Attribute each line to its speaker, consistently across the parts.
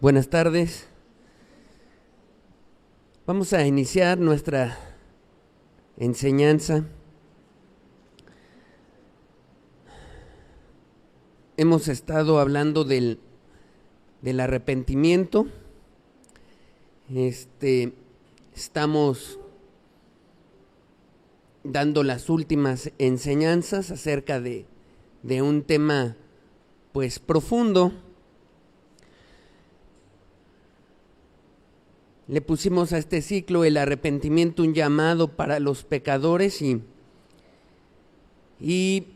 Speaker 1: Buenas tardes. Vamos a iniciar nuestra enseñanza. Hemos estado hablando del arrepentimiento. Estamos dando las últimas enseñanzas acerca de un tema pues profundo. Le pusimos a este ciclo el arrepentimiento, un llamado para los pecadores, y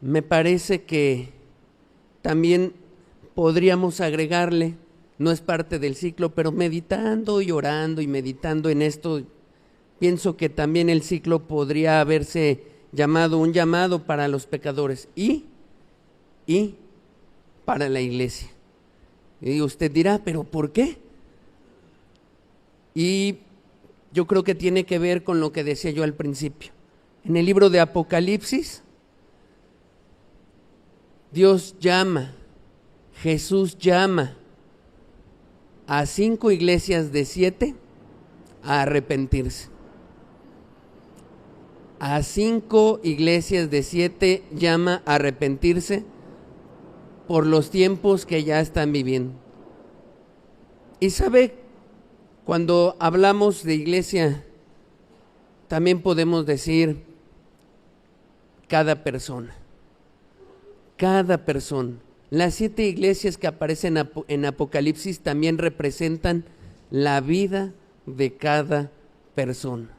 Speaker 1: me parece que también podríamos agregarle, no es parte del ciclo, pero meditando y orando y meditando en esto, pienso que también el ciclo podría haberse llamado un llamado para los pecadores y para la iglesia. Y usted dirá, ¿pero por qué? Y yo creo que tiene que ver con lo que decía yo al principio. En el libro de Apocalipsis, Dios llama, Jesús llama a 5 iglesias de 7 a arrepentirse. A 5 iglesias de 7 llama a arrepentirse por los tiempos que ya están viviendo. Y sabe, cuando hablamos de iglesia, también podemos decir cada persona. Cada persona. Las 7 iglesias que aparecen en Apocalipsis también representan la vida de cada persona.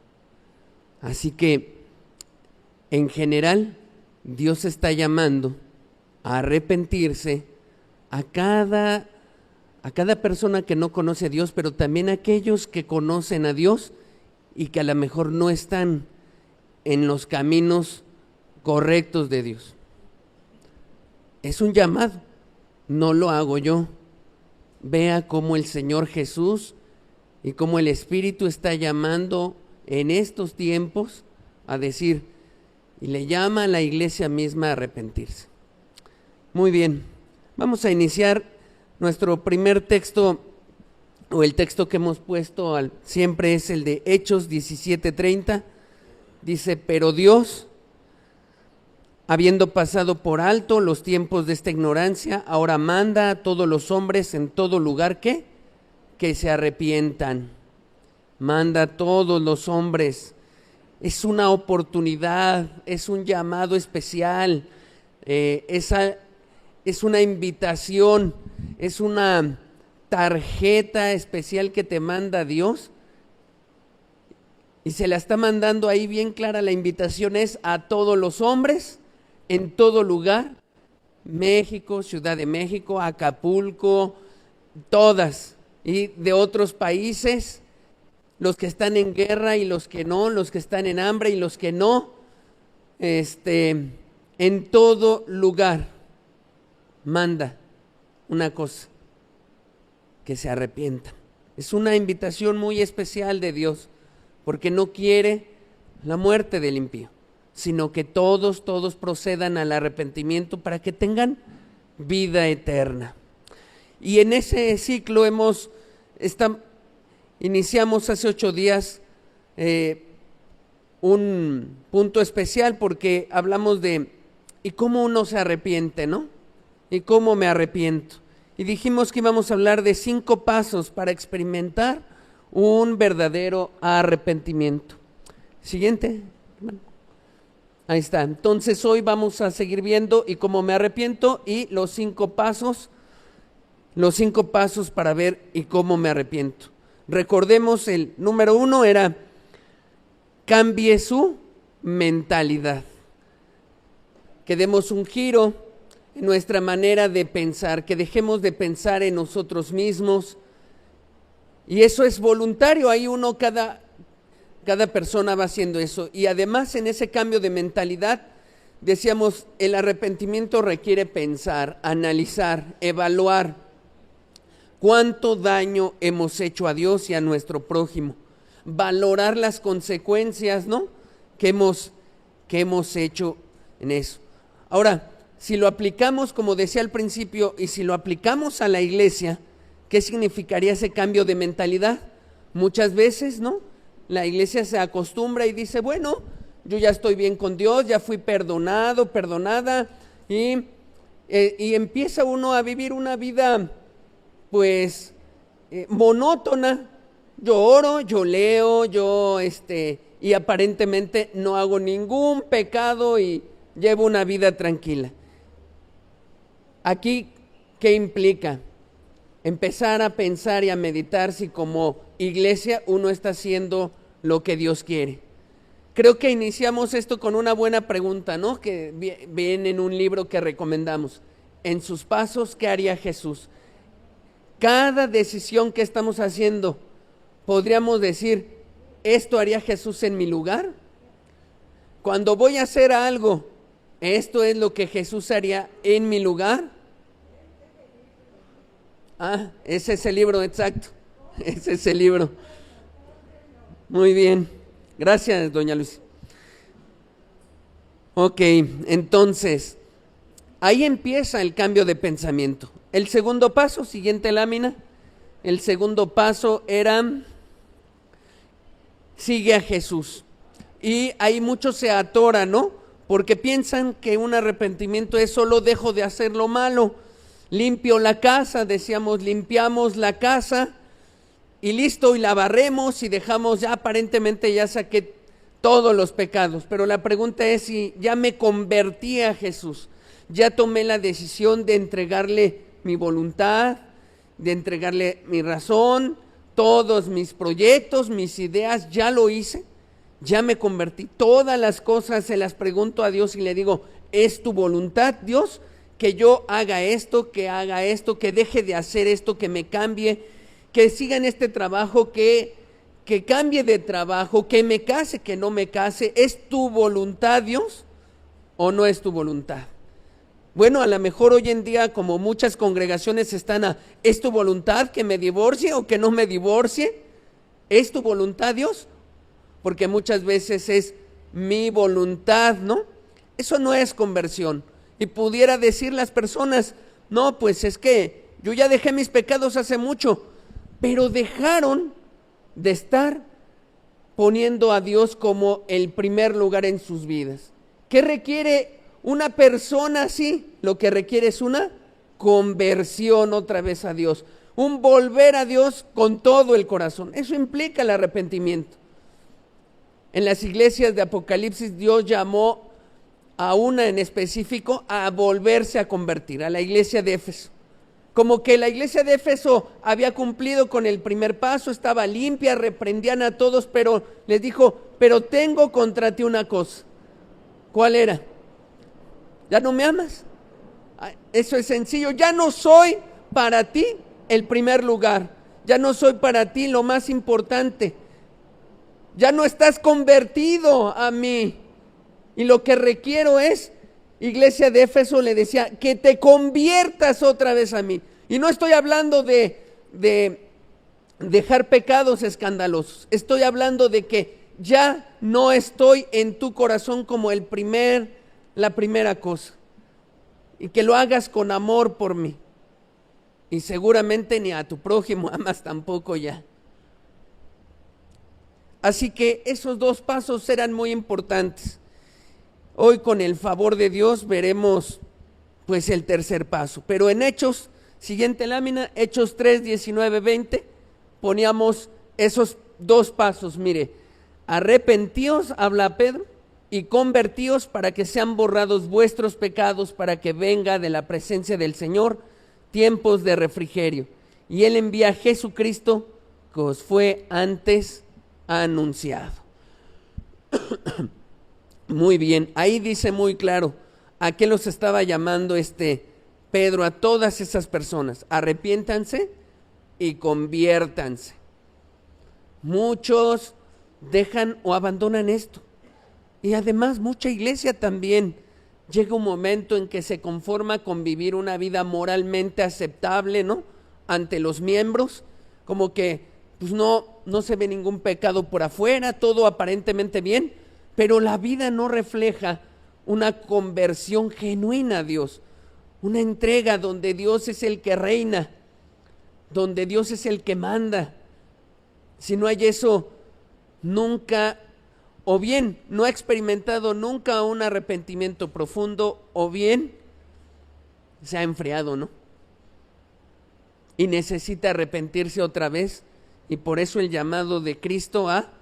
Speaker 1: Así que, en general, Dios está llamando a arrepentirse a cada persona que no conoce a Dios, pero también a aquellos que conocen a Dios y que a lo mejor no están en los caminos correctos de Dios. Es un llamado, no lo hago yo. Vea cómo el Señor Jesús y cómo el Espíritu está llamando en estos tiempos a decir, y le llama a la iglesia misma a arrepentirse. Muy bien, vamos a iniciar nuestro primer texto, o el texto que hemos puesto siempre es el de Hechos 17:30. Dice, pero Dios, habiendo pasado por alto los tiempos de esta ignorancia, ahora manda a todos los hombres en todo lugar que se arrepientan. Manda a todos los hombres. Es una oportunidad, es un llamado especial, es una invitación, es una tarjeta especial que te manda Dios. Y se la está mandando ahí bien clara, la invitación es a todos los hombres, en todo lugar, México, Ciudad de México, Acapulco, todas, y de otros países, los que están en guerra y los que no, los que están en hambre y los que no, en todo lugar, manda una cosa, que se arrepientan. Es una invitación muy especial de Dios, porque no quiere la muerte del impío, sino que todos procedan al arrepentimiento para que tengan vida eterna. Y en ese ciclo iniciamos hace 8 días un punto especial, porque hablamos de ¿y cómo uno se arrepiente, no? ¿Y cómo me arrepiento? Y dijimos que íbamos a hablar de 5 pasos para experimentar un verdadero arrepentimiento. Siguiente. Ahí está. Entonces hoy vamos a seguir viendo y cómo me arrepiento y los 5 pasos para ver y cómo me arrepiento. Recordemos, el número 1 era cambie su mentalidad. Que demos un giro en nuestra manera de pensar, que dejemos de pensar en nosotros mismos. Y eso es voluntario, ahí cada persona va haciendo eso. Y además en ese cambio de mentalidad, decíamos, el arrepentimiento requiere pensar, analizar, evaluar cuánto daño hemos hecho a Dios y a nuestro prójimo. Valorar las consecuencias, ¿no?, que hemos hecho en eso. Ahora, si lo aplicamos, como decía al principio, y si lo aplicamos a la iglesia, ¿qué significaría ese cambio de mentalidad? Muchas veces, ¿no? La iglesia se acostumbra y dice, bueno, yo ya estoy bien con Dios, ya fui perdonado, perdonada, y empieza uno a vivir una vida, pues, monótona. Yo oro, yo leo, y aparentemente no hago ningún pecado y llevo una vida tranquila. Aquí, ¿qué implica? Empezar a pensar y a meditar si como iglesia uno está haciendo lo que Dios quiere. Creo que iniciamos esto con una buena pregunta, ¿no? Que viene en un libro que recomendamos. En sus pasos, ¿qué haría Jesús? Cada decisión que estamos haciendo, podríamos decir, ¿esto haría Jesús en mi lugar? Cuando voy a hacer algo, ¿esto es lo que Jesús haría en mi lugar? Ah, ese es el libro, exacto. Ese es el libro. Muy bien. Gracias, doña Lucy. Ok, entonces, ahí empieza el cambio de pensamiento. El segundo paso, siguiente lámina. El segundo paso era, sigue a Jesús. Y ahí muchos se atoran, ¿no? Porque piensan que un arrepentimiento es solo dejo de hacer lo malo. Limpio la casa, decíamos, limpiamos la casa y listo, y la barremos y dejamos, ya aparentemente ya saqué todos los pecados. Pero la pregunta es si ya me convertí a Jesús, ya tomé la decisión de entregarle mi voluntad, de entregarle mi razón, todos mis proyectos, mis ideas, ya lo hice, ya me convertí. Todas las cosas se las pregunto a Dios y le digo, ¿es tu voluntad, Dios? Que yo haga esto, que deje de hacer esto, que me cambie, que siga en este trabajo, que cambie de trabajo, que me case, que no me case. ¿Es tu voluntad, Dios, o no es tu voluntad? Bueno, a lo mejor hoy en día, como muchas congregaciones están ¿es tu voluntad que me divorcie o que no me divorcie? ¿Es tu voluntad, Dios? Porque muchas veces es mi voluntad, ¿no? Eso no es conversión. Y pudiera decir las personas, no, pues es que yo ya dejé mis pecados hace mucho, pero dejaron de estar poniendo a Dios como el primer lugar en sus vidas. ¿Qué requiere una persona así? Lo que requiere es una conversión otra vez a Dios, un volver a Dios con todo el corazón. Eso implica el arrepentimiento. En las iglesias de Apocalipsis, Dios llamó a una en específico a volverse a convertir, a la iglesia de Éfeso. Como que la iglesia de Éfeso había cumplido con el primer paso, estaba limpia, reprendían a todos, pero les dijo, pero tengo contra ti una cosa. ¿Cuál era? ¿Ya no me amas? Eso es sencillo, ya no soy para ti el primer lugar, ya no soy para ti lo más importante, ya no estás convertido a mí. Y lo que requiero es, iglesia de Éfeso le decía, que te conviertas otra vez a mí. Y no estoy hablando de dejar pecados escandalosos. Estoy hablando de que ya no estoy en tu corazón como la primera cosa. Y que lo hagas con amor por mí. Y seguramente ni a tu prójimo amas tampoco ya. Así que esos dos pasos eran muy importantes. Hoy, con el favor de Dios, veremos pues el tercer paso. Pero en Hechos, siguiente lámina, Hechos 3, 19, 20, poníamos esos dos pasos. Mire, arrepentíos, habla Pedro, y convertíos para que sean borrados vuestros pecados, para que venga de la presencia del Señor tiempos de refrigerio. Y Él envía a Jesucristo, que os fue antes anunciado. Muy bien, ahí dice muy claro a qué los estaba llamando Pedro, a todas esas personas. Arrepiéntanse y conviértanse. Muchos dejan o abandonan esto. Y además mucha iglesia también llega un momento en que se conforma con vivir una vida moralmente aceptable, ¿no? Ante los miembros, como que pues no se ve ningún pecado por afuera, todo aparentemente bien, pero la vida no refleja una conversión genuina a Dios, una entrega donde Dios es el que reina, donde Dios es el que manda. Si no hay eso, nunca, o bien no ha experimentado nunca un arrepentimiento profundo, o bien se ha enfriado, ¿no? Y necesita arrepentirse otra vez, y por eso el llamado de Cristo a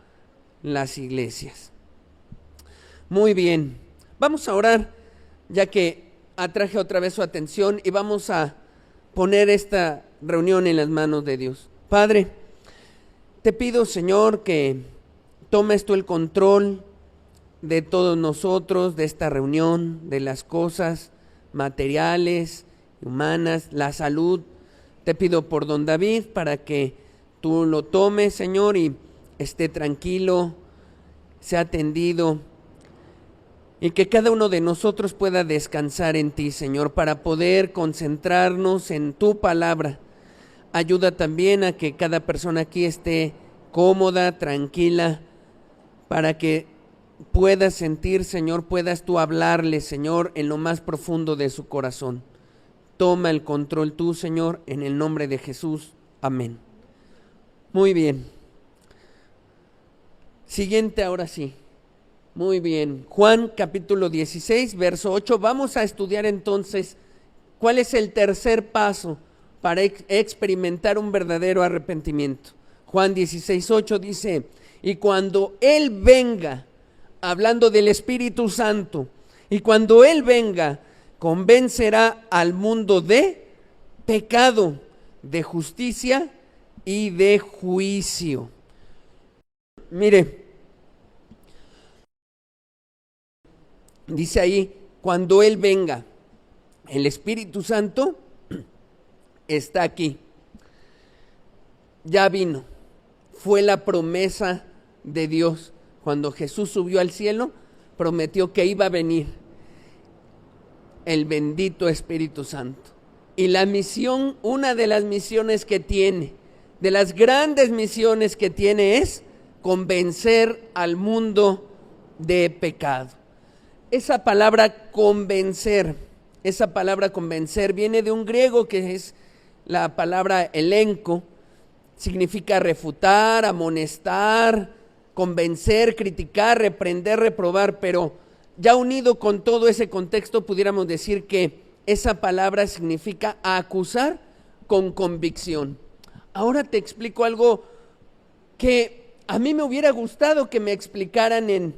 Speaker 1: las iglesias. Muy bien, vamos a orar, ya que atraje otra vez su atención, y vamos a poner esta reunión en las manos de Dios. Padre, te pido, Señor, que tomes tú el control de todos nosotros, de esta reunión, de las cosas materiales, humanas, la salud. Te pido por don David para que tú lo tomes, Señor, y esté tranquilo, sea atendido, y que cada uno de nosotros pueda descansar en ti, Señor, para poder concentrarnos en tu palabra. Ayuda también a que cada persona aquí esté cómoda, tranquila, para que puedas sentir, Señor, puedas tú hablarle, Señor, en lo más profundo de su corazón. Toma el control tú, Señor, en el nombre de Jesús. Amén. Muy bien. Siguiente, ahora sí. Muy bien. Juan capítulo 16, verso 8. Vamos a estudiar entonces cuál es el tercer paso para experimentar un verdadero arrepentimiento. Juan 16, 8 dice: y cuando Él venga, hablando del Espíritu Santo, y cuando Él venga, convencerá al mundo de pecado, de justicia y de juicio. Mire, dice ahí, cuando Él venga, el Espíritu Santo está aquí. Ya vino. Fue la promesa de Dios. Cuando Jesús subió al cielo, prometió que iba a venir el bendito Espíritu Santo. Y la misión, una de las misiones que tiene, de las grandes misiones que tiene, es convencer al mundo de pecado. Esa palabra convencer viene de un griego que es la palabra elenco. Significa refutar, amonestar, convencer, criticar, reprender, reprobar, pero ya unido con todo ese contexto pudiéramos decir que esa palabra significa acusar con convicción. Ahora te explico algo que a mí me hubiera gustado que me explicaran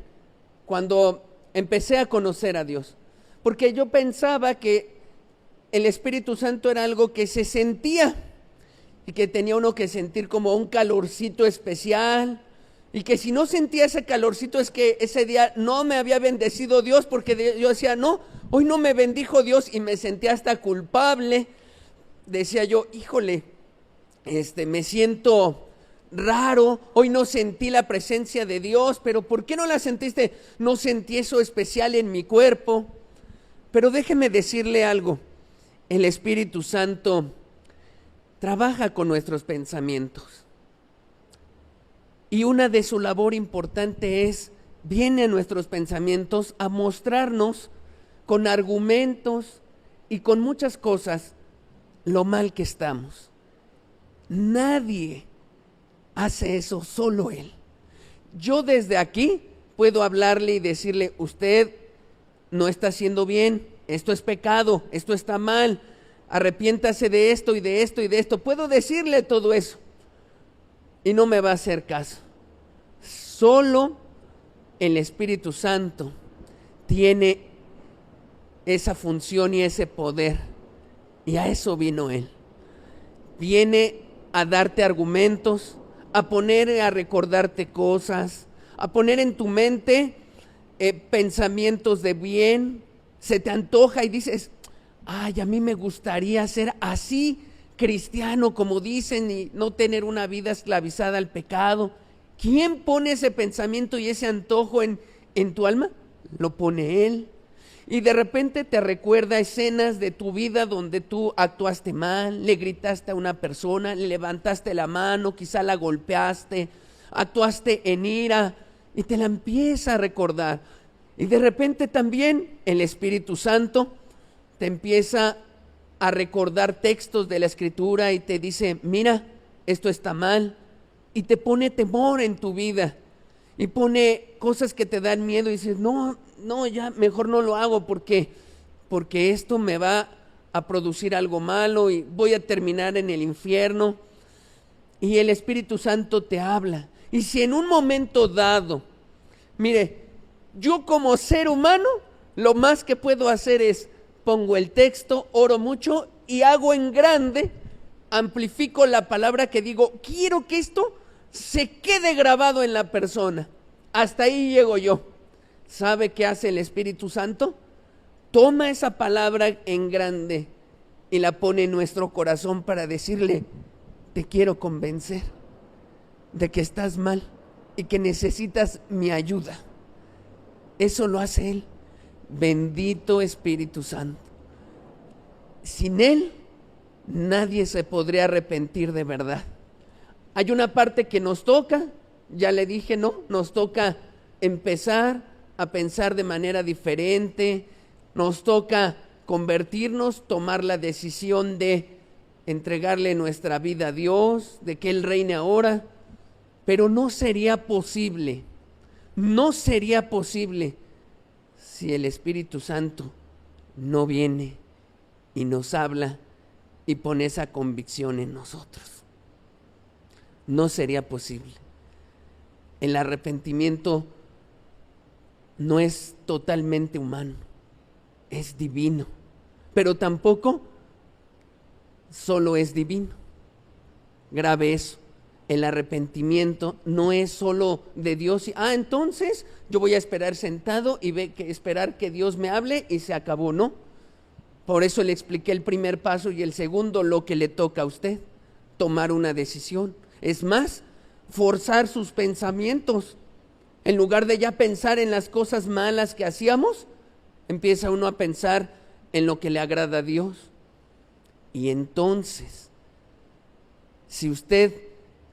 Speaker 1: cuando empecé a conocer a Dios, porque yo pensaba que el Espíritu Santo era algo que se sentía, y que tenía uno que sentir como un calorcito especial, y que si no sentía ese calorcito es que ese día no me había bendecido Dios, porque yo decía, no, hoy no me bendijo Dios, y me sentía hasta culpable. Decía yo, híjole, me siento raro, hoy no sentí la presencia de Dios. Pero ¿por qué no la sentiste? No sentí eso especial en mi cuerpo. Pero déjeme decirle algo, el Espíritu Santo trabaja con nuestros pensamientos, y una de su labor importante es, viene a nuestros pensamientos a mostrarnos con argumentos y con muchas cosas lo mal que estamos. Nadie hace eso, solo Él. Yo desde aquí puedo hablarle y decirle, usted no está haciendo bien, esto es pecado, esto está mal, arrepiéntase de esto y de esto y de esto. Puedo decirle todo eso y no me va a hacer caso. Solo el Espíritu Santo tiene esa función y ese poder, y a eso vino Él. Viene a darte argumentos, a poner, a recordarte cosas, a poner en tu mente pensamientos de bien. Se te antoja y dices, ay, a mí me gustaría ser así cristiano como dicen y no tener una vida esclavizada al pecado. ¿Quién pone ese pensamiento y ese antojo en tu alma? Lo pone Él. Y de repente te recuerda escenas de tu vida donde tú actuaste mal, le gritaste a una persona, le levantaste la mano, quizá la golpeaste, actuaste en ira, y te la empieza a recordar. Y de repente también el Espíritu Santo te empieza a recordar textos de la Escritura y te dice, mira, esto está mal. Y te pone temor en tu vida. Y pone cosas que te dan miedo y dices, no, ya mejor no lo hago porque esto me va a producir algo malo y voy a terminar en el infierno. Y el Espíritu Santo te habla. Y si en un momento dado, mire, yo como ser humano, lo más que puedo hacer es, pongo el texto, oro mucho y hago en grande, amplifico la palabra que digo, quiero que esto se quede grabado en la persona. Hasta ahí llego yo. ¿Sabe qué hace el Espíritu Santo? Toma esa palabra en grande y la pone en nuestro corazón para decirle, te quiero convencer de que estás mal y que necesitas mi ayuda. Eso lo hace Él. Bendito Espíritu Santo. Sin Él, nadie se podría arrepentir de verdad. Hay una parte que nos toca, ya le dije, ¿no? Nos toca empezar a pensar de manera diferente, nos toca convertirnos, tomar la decisión de entregarle nuestra vida a Dios, de que Él reine ahora, pero no sería posible si el Espíritu Santo no viene y nos habla y pone esa convicción en nosotros. No sería posible. El arrepentimiento no es totalmente humano, es divino, pero tampoco solo es divino. Grave eso. El arrepentimiento no es solo de Dios. Entonces yo voy a esperar sentado y esperar que Dios me hable y se acabó, ¿no? Por eso le expliqué el primer paso y el segundo, lo que le toca a usted, tomar una decisión. Es más, forzar sus pensamientos. En lugar de ya pensar en las cosas malas que hacíamos, empieza uno a pensar en lo que le agrada a Dios. Y entonces, si usted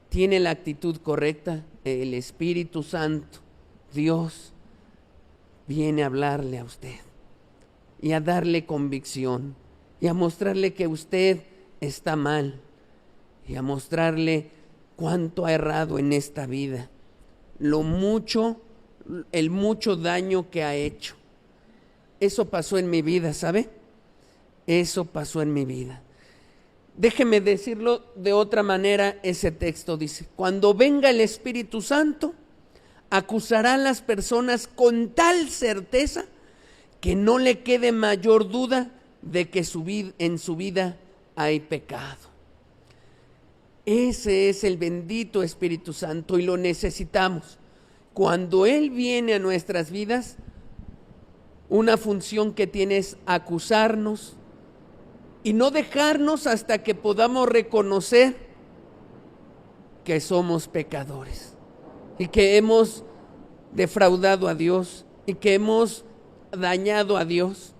Speaker 1: tiene la actitud correcta, el Espíritu Santo, Dios, viene a hablarle a usted y a darle convicción y a mostrarle que usted está mal y a mostrarle cuánto ha errado en esta vida, el mucho daño que ha hecho. Eso pasó en mi vida, ¿sabe? Eso pasó en mi vida. Déjeme decirlo de otra manera, ese texto dice, cuando venga el Espíritu Santo, acusará a las personas con tal certeza que no le quede mayor duda de que en su vida hay pecado. Ese es el bendito Espíritu Santo y lo necesitamos. Cuando Él viene a nuestras vidas, una función que tiene es acusarnos y no dejarnos hasta que podamos reconocer que somos pecadores y que hemos defraudado a Dios y que hemos dañado a Dios.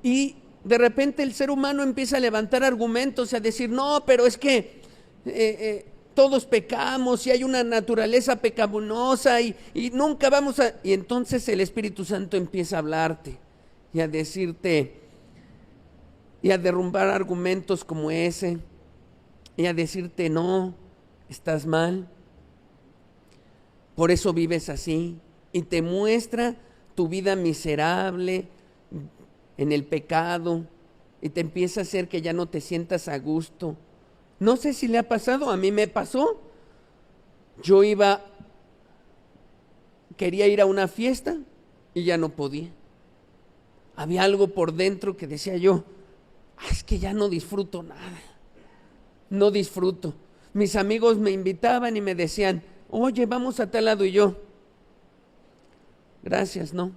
Speaker 1: Y de repente el ser humano empieza a levantar argumentos y a decir, no, pero es que todos pecamos y hay una naturaleza pecaminosa y nunca vamos a... Y entonces el Espíritu Santo empieza a hablarte y a decirte y a derrumbar argumentos como ese y a decirte, no, estás mal, por eso vives así, y te muestra tu vida miserable en el pecado y te empieza a hacer que ya no te sientas a gusto. No sé si le ha pasado, a mí me pasó. Yo quería ir a una fiesta y ya no podía. Había algo por dentro que decía yo, es que ya no disfruto nada, no disfruto. Mis amigos me invitaban y me decían, oye, vamos a tal lado, y yo, gracias, no.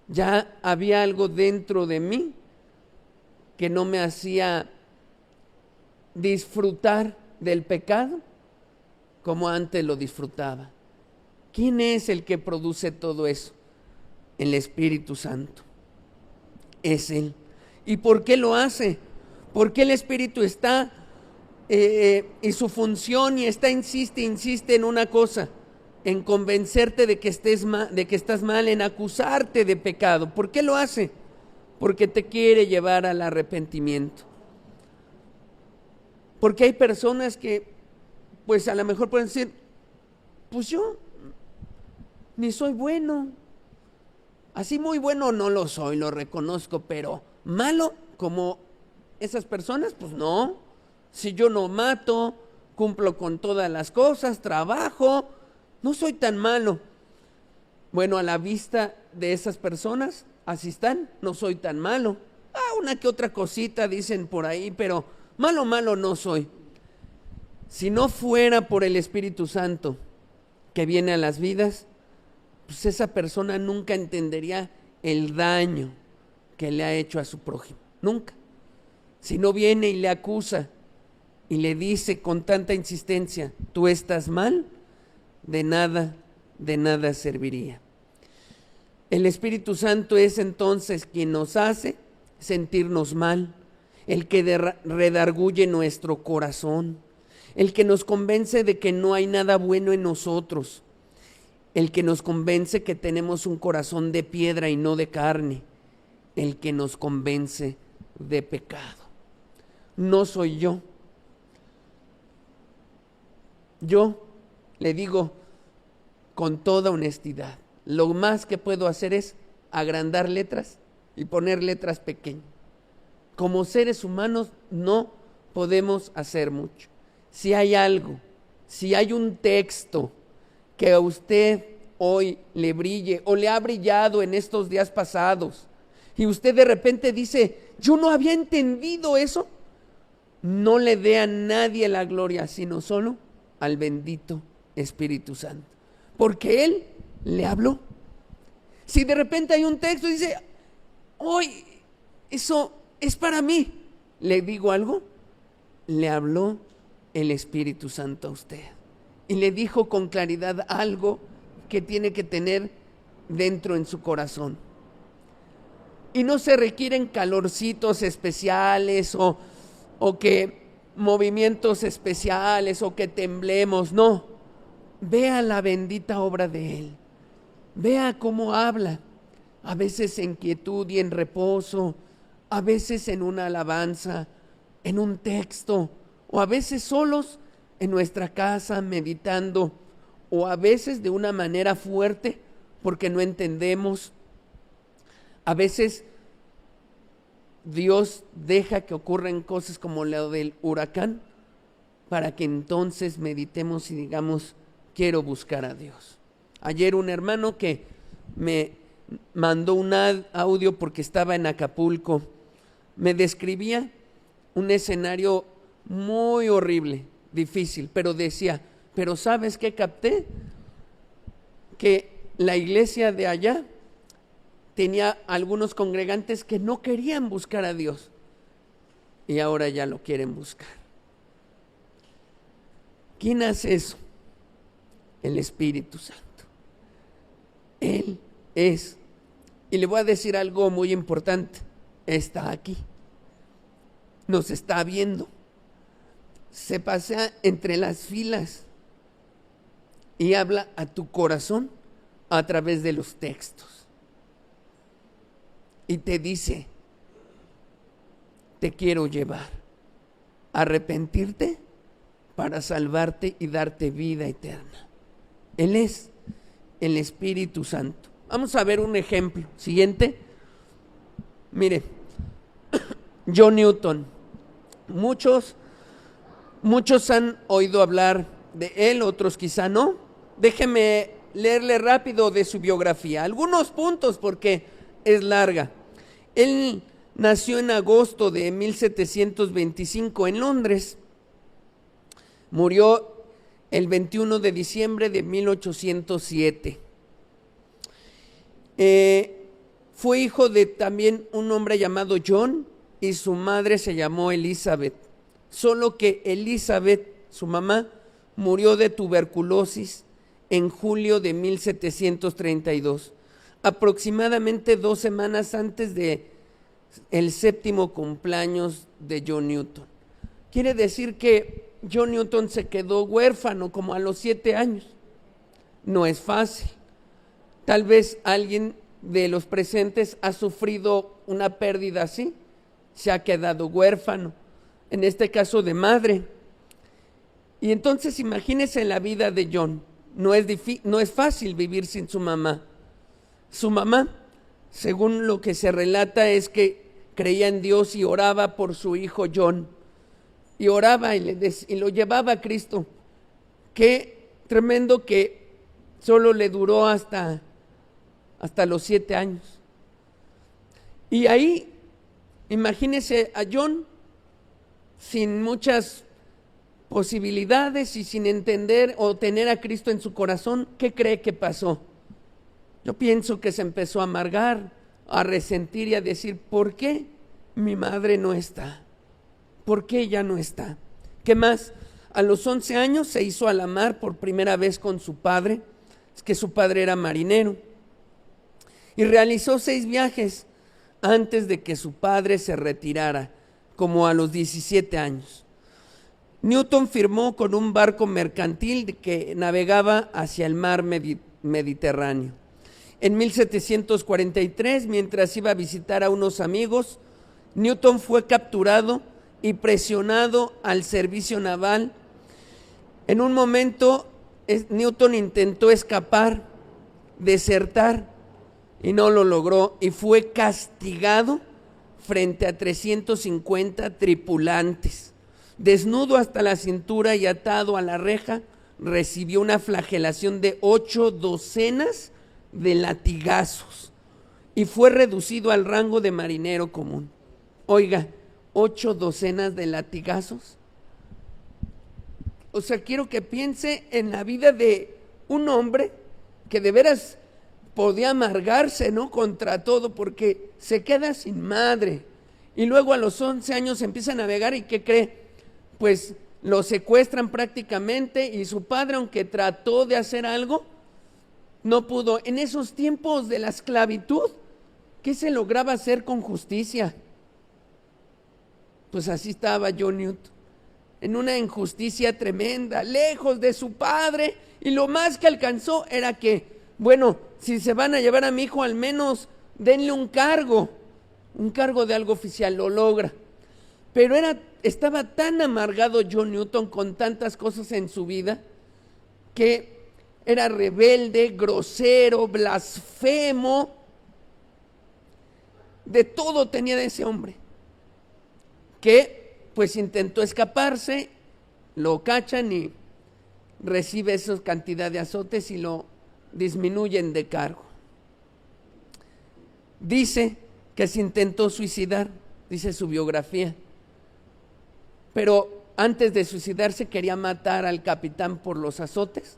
Speaker 1: Ya había algo dentro de mí que no me hacía disfrutar del pecado como antes lo disfrutaba. ¿Quién es el que produce todo eso? El Espíritu Santo. Es Él. ¿Y por qué lo hace? Porque el Espíritu está y su función insiste en una cosa, en convencerte de que estás mal, en acusarte de pecado. ¿Por qué lo hace? Porque te quiere llevar al arrepentimiento. Porque hay personas que, pues a lo mejor pueden decir, pues yo ni soy bueno. Así muy bueno no lo soy, lo reconozco, pero malo como esas personas, pues no. Si yo no mato, cumplo con todas las cosas, trabajo, no soy tan malo. Bueno, a la vista de esas personas, así están, no soy tan malo. Una que otra cosita dicen por ahí, pero malo no soy. Si no fuera por el Espíritu Santo que viene a las vidas, pues esa persona nunca entendería el daño que le ha hecho a su prójimo. Nunca. Si no viene y le acusa y le dice con tanta insistencia, tú estás mal, de nada serviría. El Espíritu Santo es entonces quien nos hace sentirnos mal, el que redarguye nuestro corazón, el que nos convence de que no hay nada bueno en nosotros, el que nos convence que tenemos un corazón de piedra y no de carne, el que nos convence de pecado. No soy yo. Yo le digo con toda honestidad, lo más que puedo hacer es agrandar letras y poner letras pequeñas. Como seres humanos no podemos hacer mucho. Si hay algo, si hay un texto que a usted hoy le brille o le ha brillado en estos días pasados y usted de repente dice, yo no había entendido eso, no le dé a nadie la gloria, sino solo al bendito Espíritu Santo, porque Él le habló. Si de repente hay un texto y dice, hoy eso es para mí, le digo algo, le habló el Espíritu Santo a usted y le dijo con claridad algo que tiene que tener dentro en su corazón. Y no se requieren calorcitos especiales o que movimientos especiales o que temblemos, no. Vea la bendita obra de Él. Vea cómo habla, a veces en quietud y en reposo, a veces en una alabanza, en un texto, o a veces solos en nuestra casa meditando, o a veces de una manera fuerte porque no entendemos. A veces Dios deja que ocurran cosas como lo del huracán para que entonces meditemos y digamos, quiero buscar a Dios. Ayer un hermano que me mandó un audio porque estaba en Acapulco, me describía un escenario muy horrible, difícil, pero decía, pero ¿sabes qué capté? Que la iglesia de allá tenía algunos congregantes que no querían buscar a Dios y ahora ya lo quieren buscar. ¿Quién hace eso? El Espíritu Santo. Él es, y le voy a decir algo muy importante, está aquí, nos está viendo, se pasea entre las filas y habla a tu corazón a través de los textos y te dice, te quiero llevar a arrepentirte para salvarte y darte vida eterna. Él es el Espíritu Santo. Vamos a ver un ejemplo. Siguiente. Mire, John Newton. Muchos han oído hablar de él, otros quizá no. Déjeme leerle rápido de su biografía. Algunos puntos porque es larga. Él nació en agosto de 1725 en Londres. Murió el 21 de diciembre de 1807. Fue hijo de también un hombre llamado John y su madre se llamó Elizabeth. Solo que Elizabeth, su mamá, murió de tuberculosis en julio de 1732, aproximadamente 2 semanas antes de el 7º cumpleaños de John Newton. Quiere decir que John Newton se quedó huérfano como a los 7 años. no es fácil. Tal vez alguien de los presentes ha sufrido una pérdida así, se ha quedado huérfano, en este caso de madre. Y entonces imagínense la vida de John. No es fácil vivir sin su mamá. Su mamá, según lo que se relata, es que creía en Dios y oraba por su hijo John. Y oraba y lo llevaba a Cristo. Qué tremendo que solo le duró hasta los 7 años. Y ahí, imagínese a John sin muchas posibilidades y sin entender o tener a Cristo en su corazón. ¿Qué cree que pasó? Yo pienso que se empezó a amargar, a resentir y a decir, ¿por qué mi madre no está? ¿Por qué ella no está? ¿Qué más? A los 11 años se hizo a la mar por primera vez con su padre, es que su padre era marinero, y realizó 6 viajes antes de que su padre se retirara, como a los 17 años. Newton firmó con un barco mercantil que navegaba hacia el mar Mediterráneo. En 1743, mientras iba a visitar a unos amigos, Newton fue capturado y presionado al servicio naval. En un momento, Newton intentó escapar, desertar, y no lo logró, y fue castigado frente a 350 tripulantes. Desnudo hasta la cintura y atado a la reja, recibió una flagelación de 8 docenas de latigazos y fue reducido al rango de marinero común. Oiga, 8 docenas de latigazos. O sea, quiero que piense en la vida de un hombre que de veras podía amargarse, ¿no?, contra todo, porque se queda sin madre. Y luego a los 11 años empieza a navegar, ¿y qué cree? Pues lo secuestran prácticamente, y su padre, aunque trató de hacer algo, no pudo. En esos tiempos de la esclavitud, ¿qué se lograba hacer con justicia? Pues así estaba John Newton, en una injusticia tremenda, lejos de su padre, y lo más que alcanzó era que, bueno, si se van a llevar a mi hijo, al menos denle un cargo de algo oficial. Lo logra. Pero estaba tan amargado John Newton con tantas cosas en su vida, que era rebelde, grosero, blasfemo, de todo tenía de ese hombre, que pues intentó escaparse, lo cachan y recibe esa cantidad de azotes y lo disminuyen de cargo. Dice que se intentó suicidar, dice su biografía, pero antes de suicidarse quería matar al capitán por los azotes,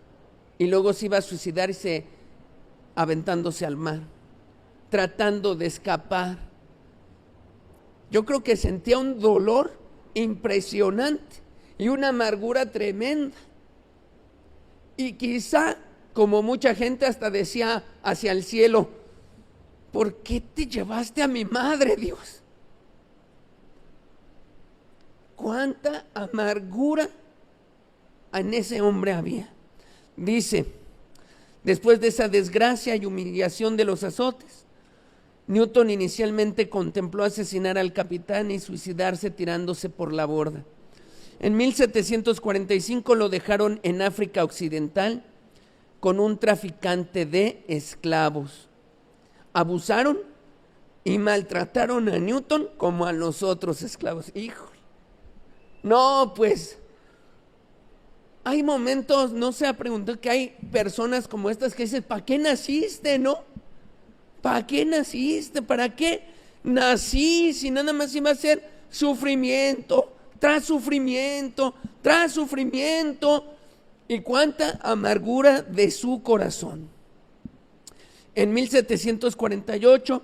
Speaker 1: y luego se iba a suicidar aventándose al mar, tratando de escapar. Yo creo que sentía un dolor impresionante y una amargura tremenda. Y quizá, como mucha gente, hasta decía hacia el cielo, ¿por qué te llevaste a mi madre, Dios? Cuánta amargura en ese hombre había. Dice, después de esa desgracia y humillación de los azotes, Newton inicialmente contempló asesinar al capitán y suicidarse tirándose por la borda. En 1745 lo dejaron en África Occidental con un traficante de esclavos. Abusaron y maltrataron a Newton como a los otros esclavos. Híjole. No, pues hay momentos, no se ha preguntado, que hay personas como estas que dicen, ¿para qué naciste, no? ¿Para qué naciste? ¿Para qué nací? Si nada más iba a ser sufrimiento, tras sufrimiento, tras sufrimiento. Y cuánta amargura de su corazón. En 1748,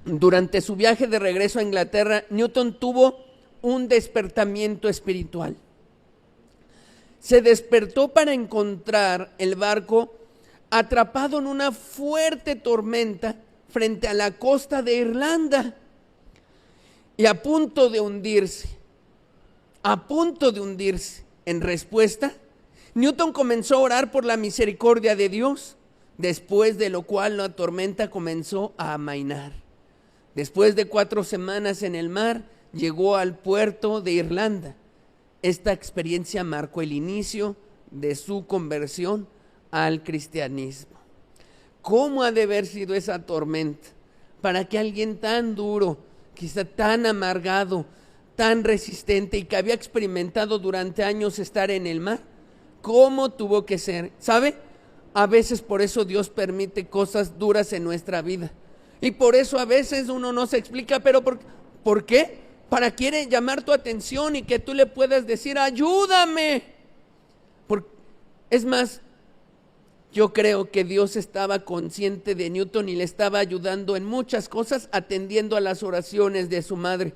Speaker 1: durante su viaje de regreso a Inglaterra, Newton tuvo un despertamiento espiritual. Se despertó para encontrar el barco atrapado en una fuerte tormenta frente a la costa de Irlanda y a punto de hundirse. En respuesta, Newton comenzó a orar por la misericordia de Dios, después de lo cual la tormenta comenzó a amainar. Después de 4 semanas en el mar, llegó al puerto de Irlanda. Esta experiencia marcó el inicio de su conversión al cristianismo. ¿Cómo ha de haber sido esa tormenta para que alguien tan duro, quizá tan amargado, tan resistente y que había experimentado durante años estar en el mar, cómo tuvo que ser? ¿Sabe? A veces por eso Dios permite cosas duras en nuestra vida. Y por eso a veces uno no se explica, pero ¿por qué? Para quiere llamar tu atención y que tú le puedas decir, ayúdame. Es más, yo creo que Dios estaba consciente de Newton y le estaba ayudando en muchas cosas, atendiendo a las oraciones de su madre.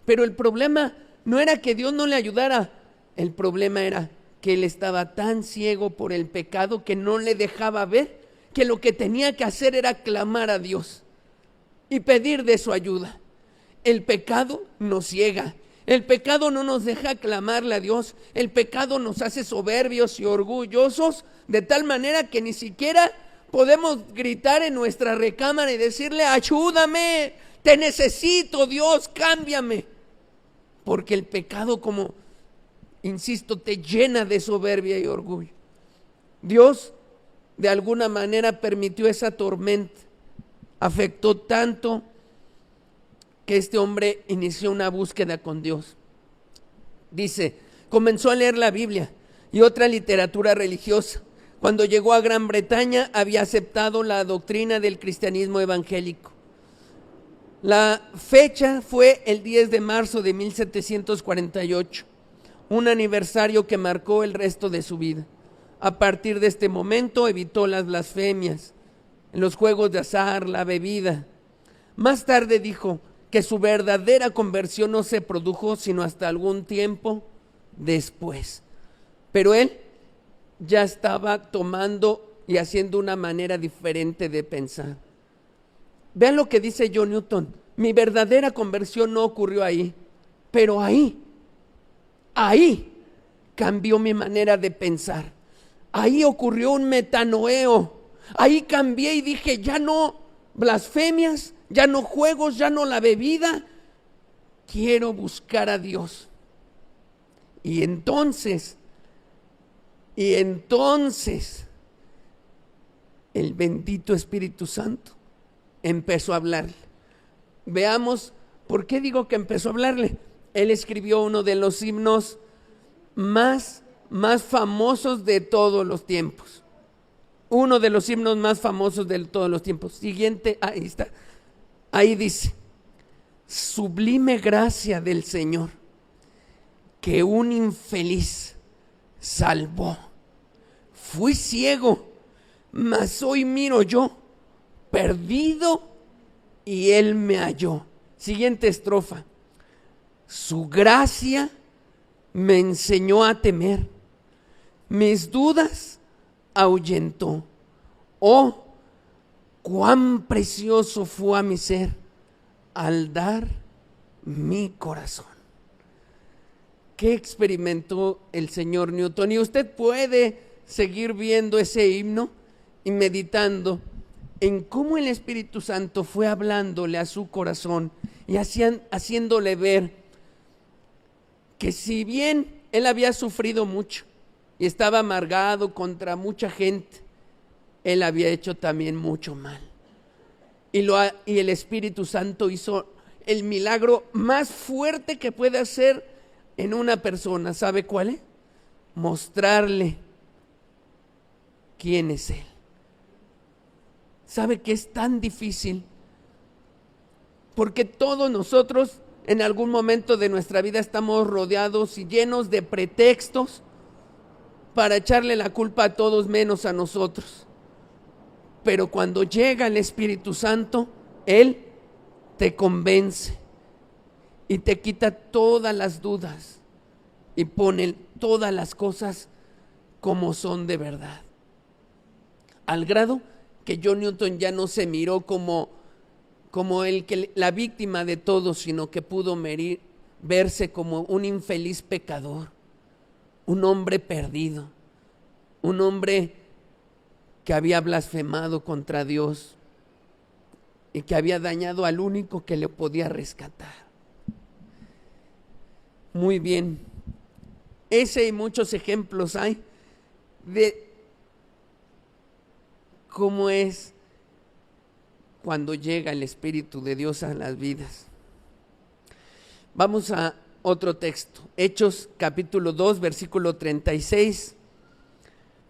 Speaker 1: Pero el problema no era que Dios no le ayudara, el problema era que él estaba tan ciego por el pecado que no le dejaba ver que lo que tenía que hacer era clamar a Dios y pedir de su ayuda. El pecado nos ciega, el pecado no nos deja clamarle a Dios, el pecado nos hace soberbios y orgullosos de tal manera que ni siquiera podemos gritar en nuestra recámara y decirle, ayúdame, te necesito Dios, cámbiame. Porque el pecado, como insisto, te llena de soberbia y orgullo. Dios de alguna manera permitió esa tormenta, afectó tanto que este hombre inició una búsqueda con Dios. Dice, comenzó a leer la Biblia y otra literatura religiosa. Cuando llegó a Gran Bretaña había aceptado la doctrina del cristianismo evangélico. La fecha fue el 10 de marzo de 1748, un aniversario que marcó el resto de su vida. A partir de este momento evitó las blasfemias, los juegos de azar, la bebida. Más tarde dijo que su verdadera conversión no se produjo sino hasta algún tiempo después. Pero él ya estaba tomando y haciendo una manera diferente de pensar. Vean lo que dice John Newton. Mi verdadera conversión no ocurrió ahí, pero ahí cambió mi manera de pensar. Ahí ocurrió un metanoeo. Ahí cambié y dije, ya no blasfemias, ya no juegos, ya no la bebida. Quiero buscar a Dios. Y entonces el bendito Espíritu Santo empezó a hablarle. Veamos por qué digo que empezó a hablarle. Él escribió uno de los himnos más famosos de todos los tiempos. Uno de los himnos más famosos de todos los tiempos. Siguiente, ahí está. Ahí dice, sublime gracia del Señor, que un infeliz salvó. Fui ciego, mas hoy miro yo, perdido, y Él me halló. Siguiente estrofa. Su gracia me enseñó a temer, mis dudas ahuyentó. Oh, cuán precioso fue a mi ser al dar mi corazón. ¿Qué experimentó el señor Newton? Y usted puede seguir viendo ese himno y meditando en cómo el Espíritu Santo fue hablándole a su corazón y haciéndole ver que si bien él había sufrido mucho y estaba amargado contra mucha gente, él había hecho también mucho mal. Y el Espíritu Santo hizo el milagro más fuerte que puede hacer en una persona. ¿Sabe cuál es? Mostrarle quién es Él. ¿Sabe que es tan difícil? Porque todos nosotros en algún momento de nuestra vida estamos rodeados y llenos de pretextos para echarle la culpa a todos menos a nosotros. Pero cuando llega el Espíritu Santo, Él te convence y te quita todas las dudas y pone todas las cosas como son de verdad. Al grado que John Newton ya no se miró como la víctima de todo, sino que pudo verse como un infeliz pecador, un hombre perdido, un hombre que había blasfemado contra Dios y que había dañado al único que le podía rescatar. Muy bien, ese y muchos ejemplos hay de cómo es cuando llega el Espíritu de Dios a las vidas. Vamos a otro texto, Hechos capítulo 2, versículo 36.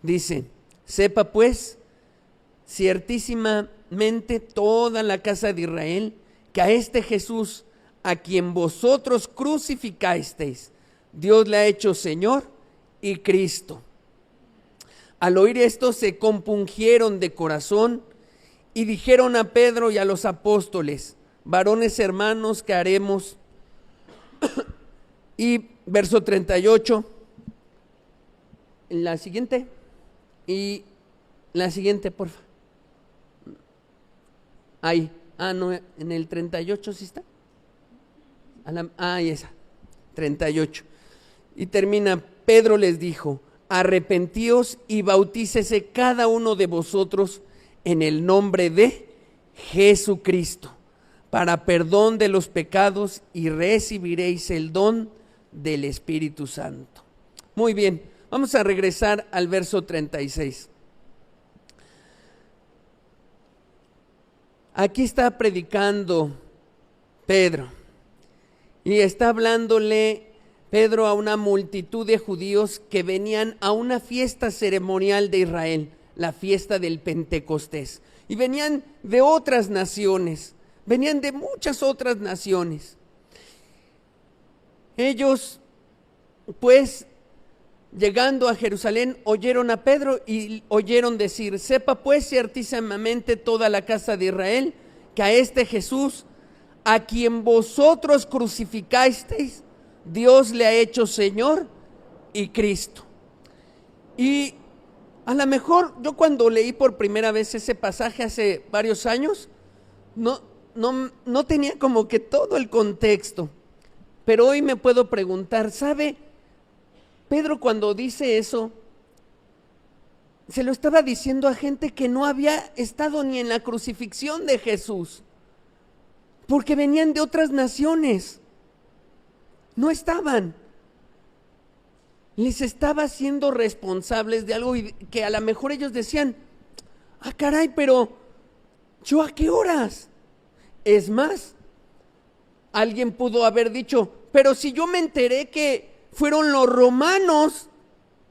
Speaker 1: Dice: sepa pues ciertísimamente toda la casa de Israel que a este Jesús, a quien vosotros crucificasteis, Dios le ha hecho Señor y Cristo. Al oír esto se compungieron de corazón y dijeron a Pedro y a los apóstoles: varones hermanos, ¿qué haremos? Y verso 38, la siguiente, y la siguiente, por favor. Ahí, no, en el 38 sí está. Ahí esa, 38. Y termina: Pedro les dijo: arrepentíos y bautícese cada uno de vosotros en el nombre de Jesucristo para perdón de los pecados y recibiréis el don del Espíritu Santo. Muy bien, vamos a regresar al verso 36. Aquí está predicando Pedro y está hablándole Pedro a una multitud de judíos que venían a una fiesta ceremonial de Israel, la fiesta del Pentecostés, y venían de otras naciones, venían de muchas otras naciones. Ellos, pues, llegando a Jerusalén, oyeron a Pedro y oyeron decir: sepa pues ciertísimamente toda la casa de Israel que a este Jesús, a quien vosotros crucificasteis, Dios le ha hecho Señor y Cristo. Y a lo mejor yo, cuando leí por primera vez ese pasaje hace varios años, no tenía como que todo el contexto, pero hoy me puedo preguntar, ¿sabe? Pedro, cuando dice eso, se lo estaba diciendo a gente que no había estado ni en la crucifixión de Jesús, porque venían de otras naciones, no estaban. Les estaba haciendo responsables de algo que a lo mejor ellos decían: caray, pero ¿yo a qué horas? Es más, alguien pudo haber dicho: pero si yo me enteré que fueron los romanos,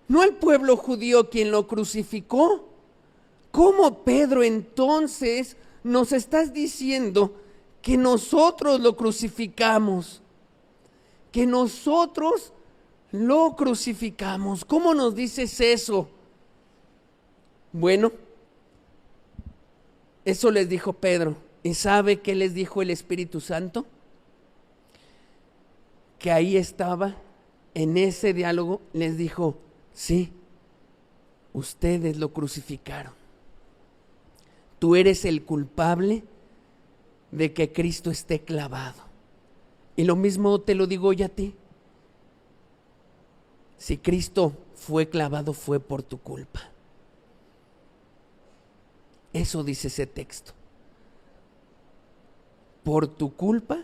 Speaker 1: no el pueblo judío, quien lo crucificó. ¿Cómo, Pedro, entonces nos estás diciendo que nosotros lo crucificamos? Que nosotros lo crucificamos. ¿Cómo nos dices eso? Bueno, eso les dijo Pedro. ¿Y sabe qué les dijo el Espíritu Santo? Que ahí estaba, en ese diálogo, les dijo: sí, ustedes lo crucificaron. Tú eres el culpable de que Cristo esté clavado. Y lo mismo te lo digo yo a ti. Si Cristo fue clavado, fue por tu culpa. Eso dice ese texto. Por tu culpa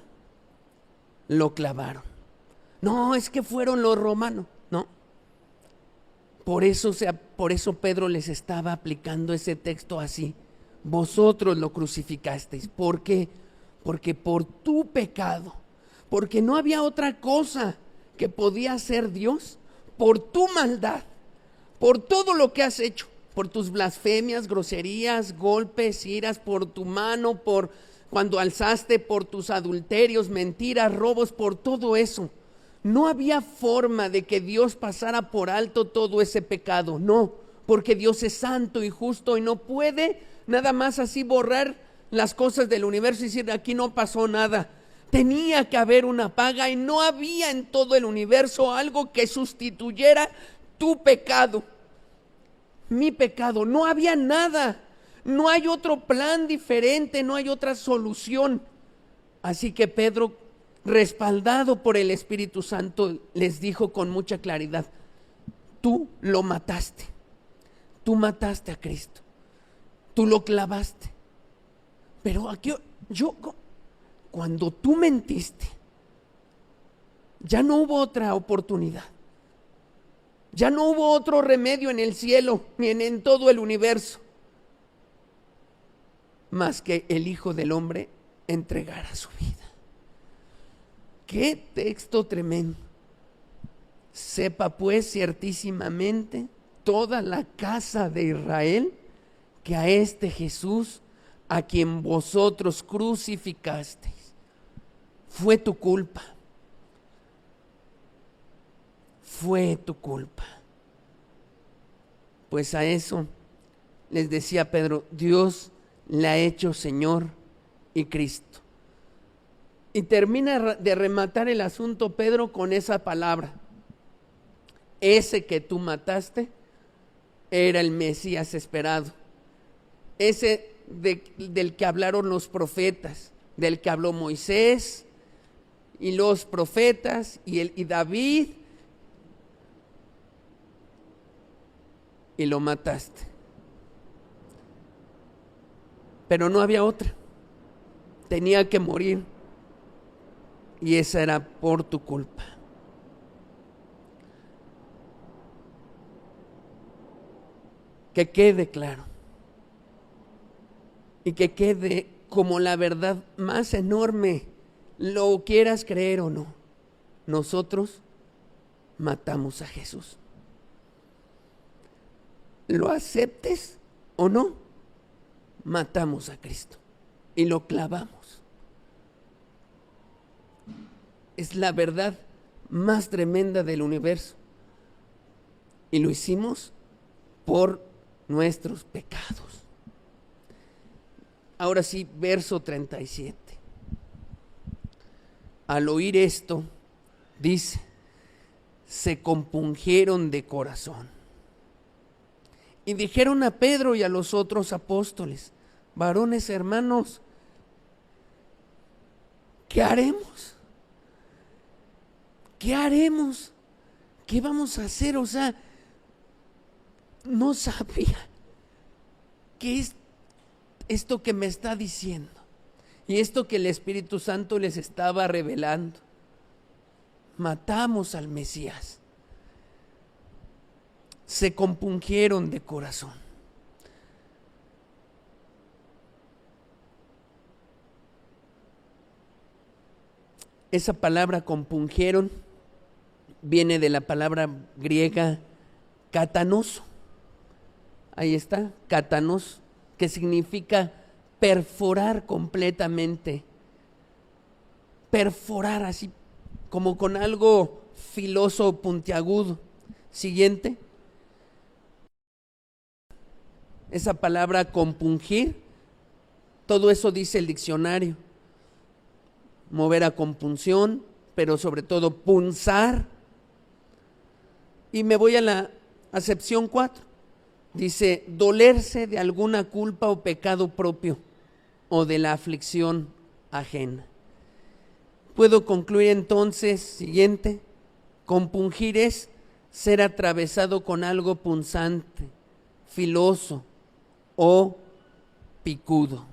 Speaker 1: lo clavaron. No, es que fueron los romanos. No. Por eso Pedro les estaba aplicando ese texto así. Vosotros lo crucificasteis. ¿Por qué? Porque por tu pecado, porque no había otra cosa que podía hacer Dios, por tu maldad, por todo lo que has hecho, por tus blasfemias, groserías, golpes, iras, por tu mano, por cuando alzaste, por tus adulterios, mentiras, robos, por todo eso. No había forma de que Dios pasara por alto todo ese pecado, no, porque Dios es santo y justo y no puede nada más así borrar las cosas del universo y decir: aquí no pasó nada. Tenía que haber una paga, y no había en todo el universo algo que sustituyera tu pecado, mi pecado. No había nada, no hay otro plan diferente, no hay otra solución. Así que Pedro, respaldado por el Espíritu Santo, les dijo con mucha claridad: tú lo mataste, tú mataste a Cristo, tú lo clavaste. Pero aquí cuando tú mentiste, ya no hubo otra oportunidad. Ya no hubo otro remedio en el cielo ni en todo el universo más que el Hijo del Hombre entregara su vida. ¡Qué texto tremendo! Sepa pues ciertísimamente toda la casa de Israel que a este Jesús, a quien vosotros crucificasteis, fue tu culpa. Fue tu culpa. Pues a eso les decía Pedro, Dios le ha hecho Señor y Cristo. Y termina de rematar el asunto Pedro con esa palabra. Ese que tú mataste era el Mesías esperado. Ese del que hablaron los profetas, del que habló Moisés y los profetas y David. Y lo mataste. Pero no había otra. Tenía que morir. Y esa era por tu culpa. Que quede claro. Y que quede como la verdad más enorme, lo quieras creer o no. Nosotros matamos a Jesús. Lo aceptes o no, matamos a Cristo y lo clavamos. Es la verdad más tremenda del universo. Y lo hicimos por nuestros pecados. Ahora sí, verso 37. Al oír esto, dice, se compungieron de corazón. Y dijeron a Pedro y a los otros apóstoles, varones hermanos, ¿qué haremos? ¿Qué haremos? ¿Qué vamos a hacer? O sea, no sabía qué es esto que me está diciendo y esto que el Espíritu Santo les estaba revelando. Matamos al Mesías. Se compungieron de corazón. Esa palabra compungieron viene de la palabra griega katanoso. Ahí está, katanos, que significa perforar completamente. Perforar así, como con algo filoso o puntiagudo. Siguiente. Esa palabra compungir, todo eso dice el diccionario. Mover a compunción, pero sobre todo punzar. Y me voy a la acepción 4. Dice, dolerse de alguna culpa o pecado propio o de la aflicción ajena. Puedo concluir entonces, siguiente, compungir es ser atravesado con algo punzante, filoso o picudo.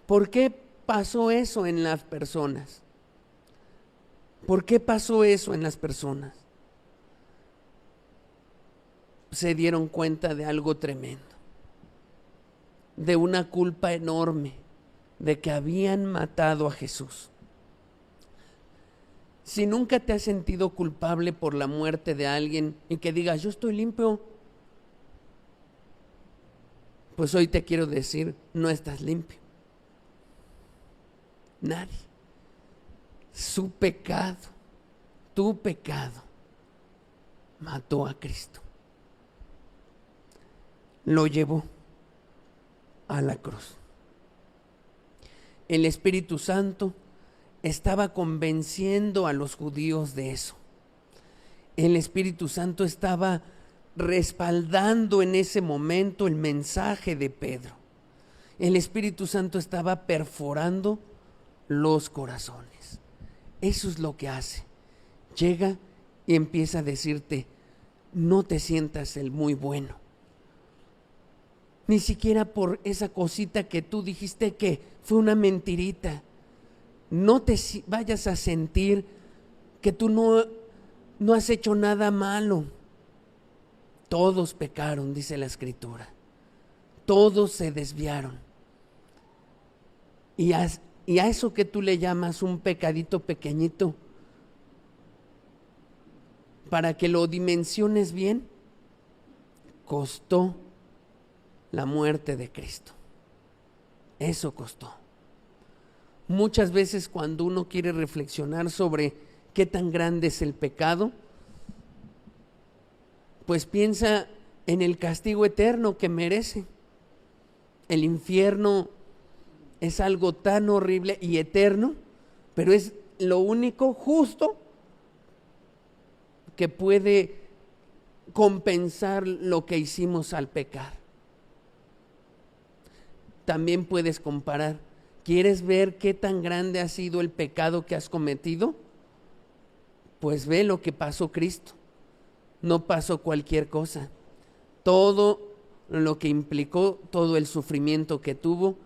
Speaker 1: ¿Por qué pasó eso en las personas? ¿Por qué pasó eso en las personas? Se dieron cuenta de algo tremendo, de una culpa enorme, de que habían matado a Jesús. Si nunca te has sentido culpable por la muerte de alguien y que digas, yo estoy limpio, pues hoy te quiero decir, no estás limpio. Nadie. Su pecado, tu pecado, mató a Cristo. Lo llevó a la cruz. El Espíritu Santo estaba convenciendo a los judíos de eso. El Espíritu Santo estaba respaldando en ese momento el mensaje de Pedro. El Espíritu Santo estaba perforando los corazones. Eso es lo que hace. Llega y empieza a decirte, no te sientas el muy bueno. Ni siquiera por esa cosita que tú dijiste que fue una mentirita. No te vayas a sentir que tú no has hecho nada malo. Todos pecaron, dice la Escritura. Todos se desviaron. Y a eso que tú le llamas un pecadito pequeñito, para que lo dimensiones bien, costó la muerte de Cristo. Eso costó. Muchas veces cuando uno quiere reflexionar sobre qué tan grande es el pecado, pues piensa en el castigo eterno que merece. El infierno es algo tan horrible y eterno, pero es lo único justo que puede compensar lo que hicimos al pecar. También puedes comparar. ¿Quieres ver qué tan grande ha sido el pecado que has cometido? Pues ve lo que pasó Cristo. No pasó cualquier cosa. Todo lo que implicó, todo el sufrimiento que tuvo,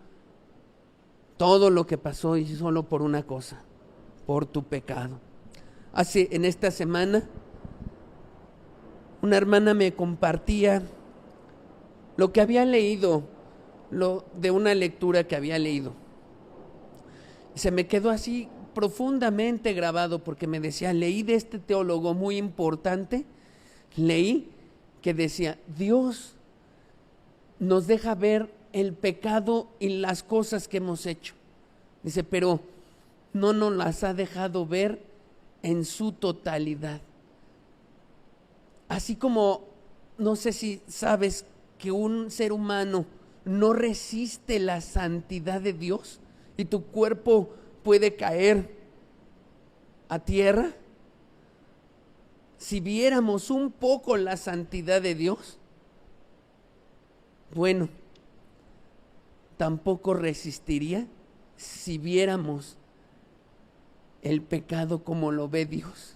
Speaker 1: todo lo que pasó, y solo por una cosa, por tu pecado. En esta semana, una hermana me compartía lo que había leído, de una lectura que había leído. Se me quedó así profundamente grabado porque me decía, leí de este teólogo muy importante, leí que decía, Dios nos deja ver el pecado y las cosas que hemos hecho. Dice, pero no nos las ha dejado ver en su totalidad. Así como, no sé si sabes que un ser humano no resiste la santidad de Dios y tu cuerpo puede caer a tierra. Si viéramos un poco la santidad de Dios, bueno, tampoco resistiría si viéramos el pecado como lo ve Dios.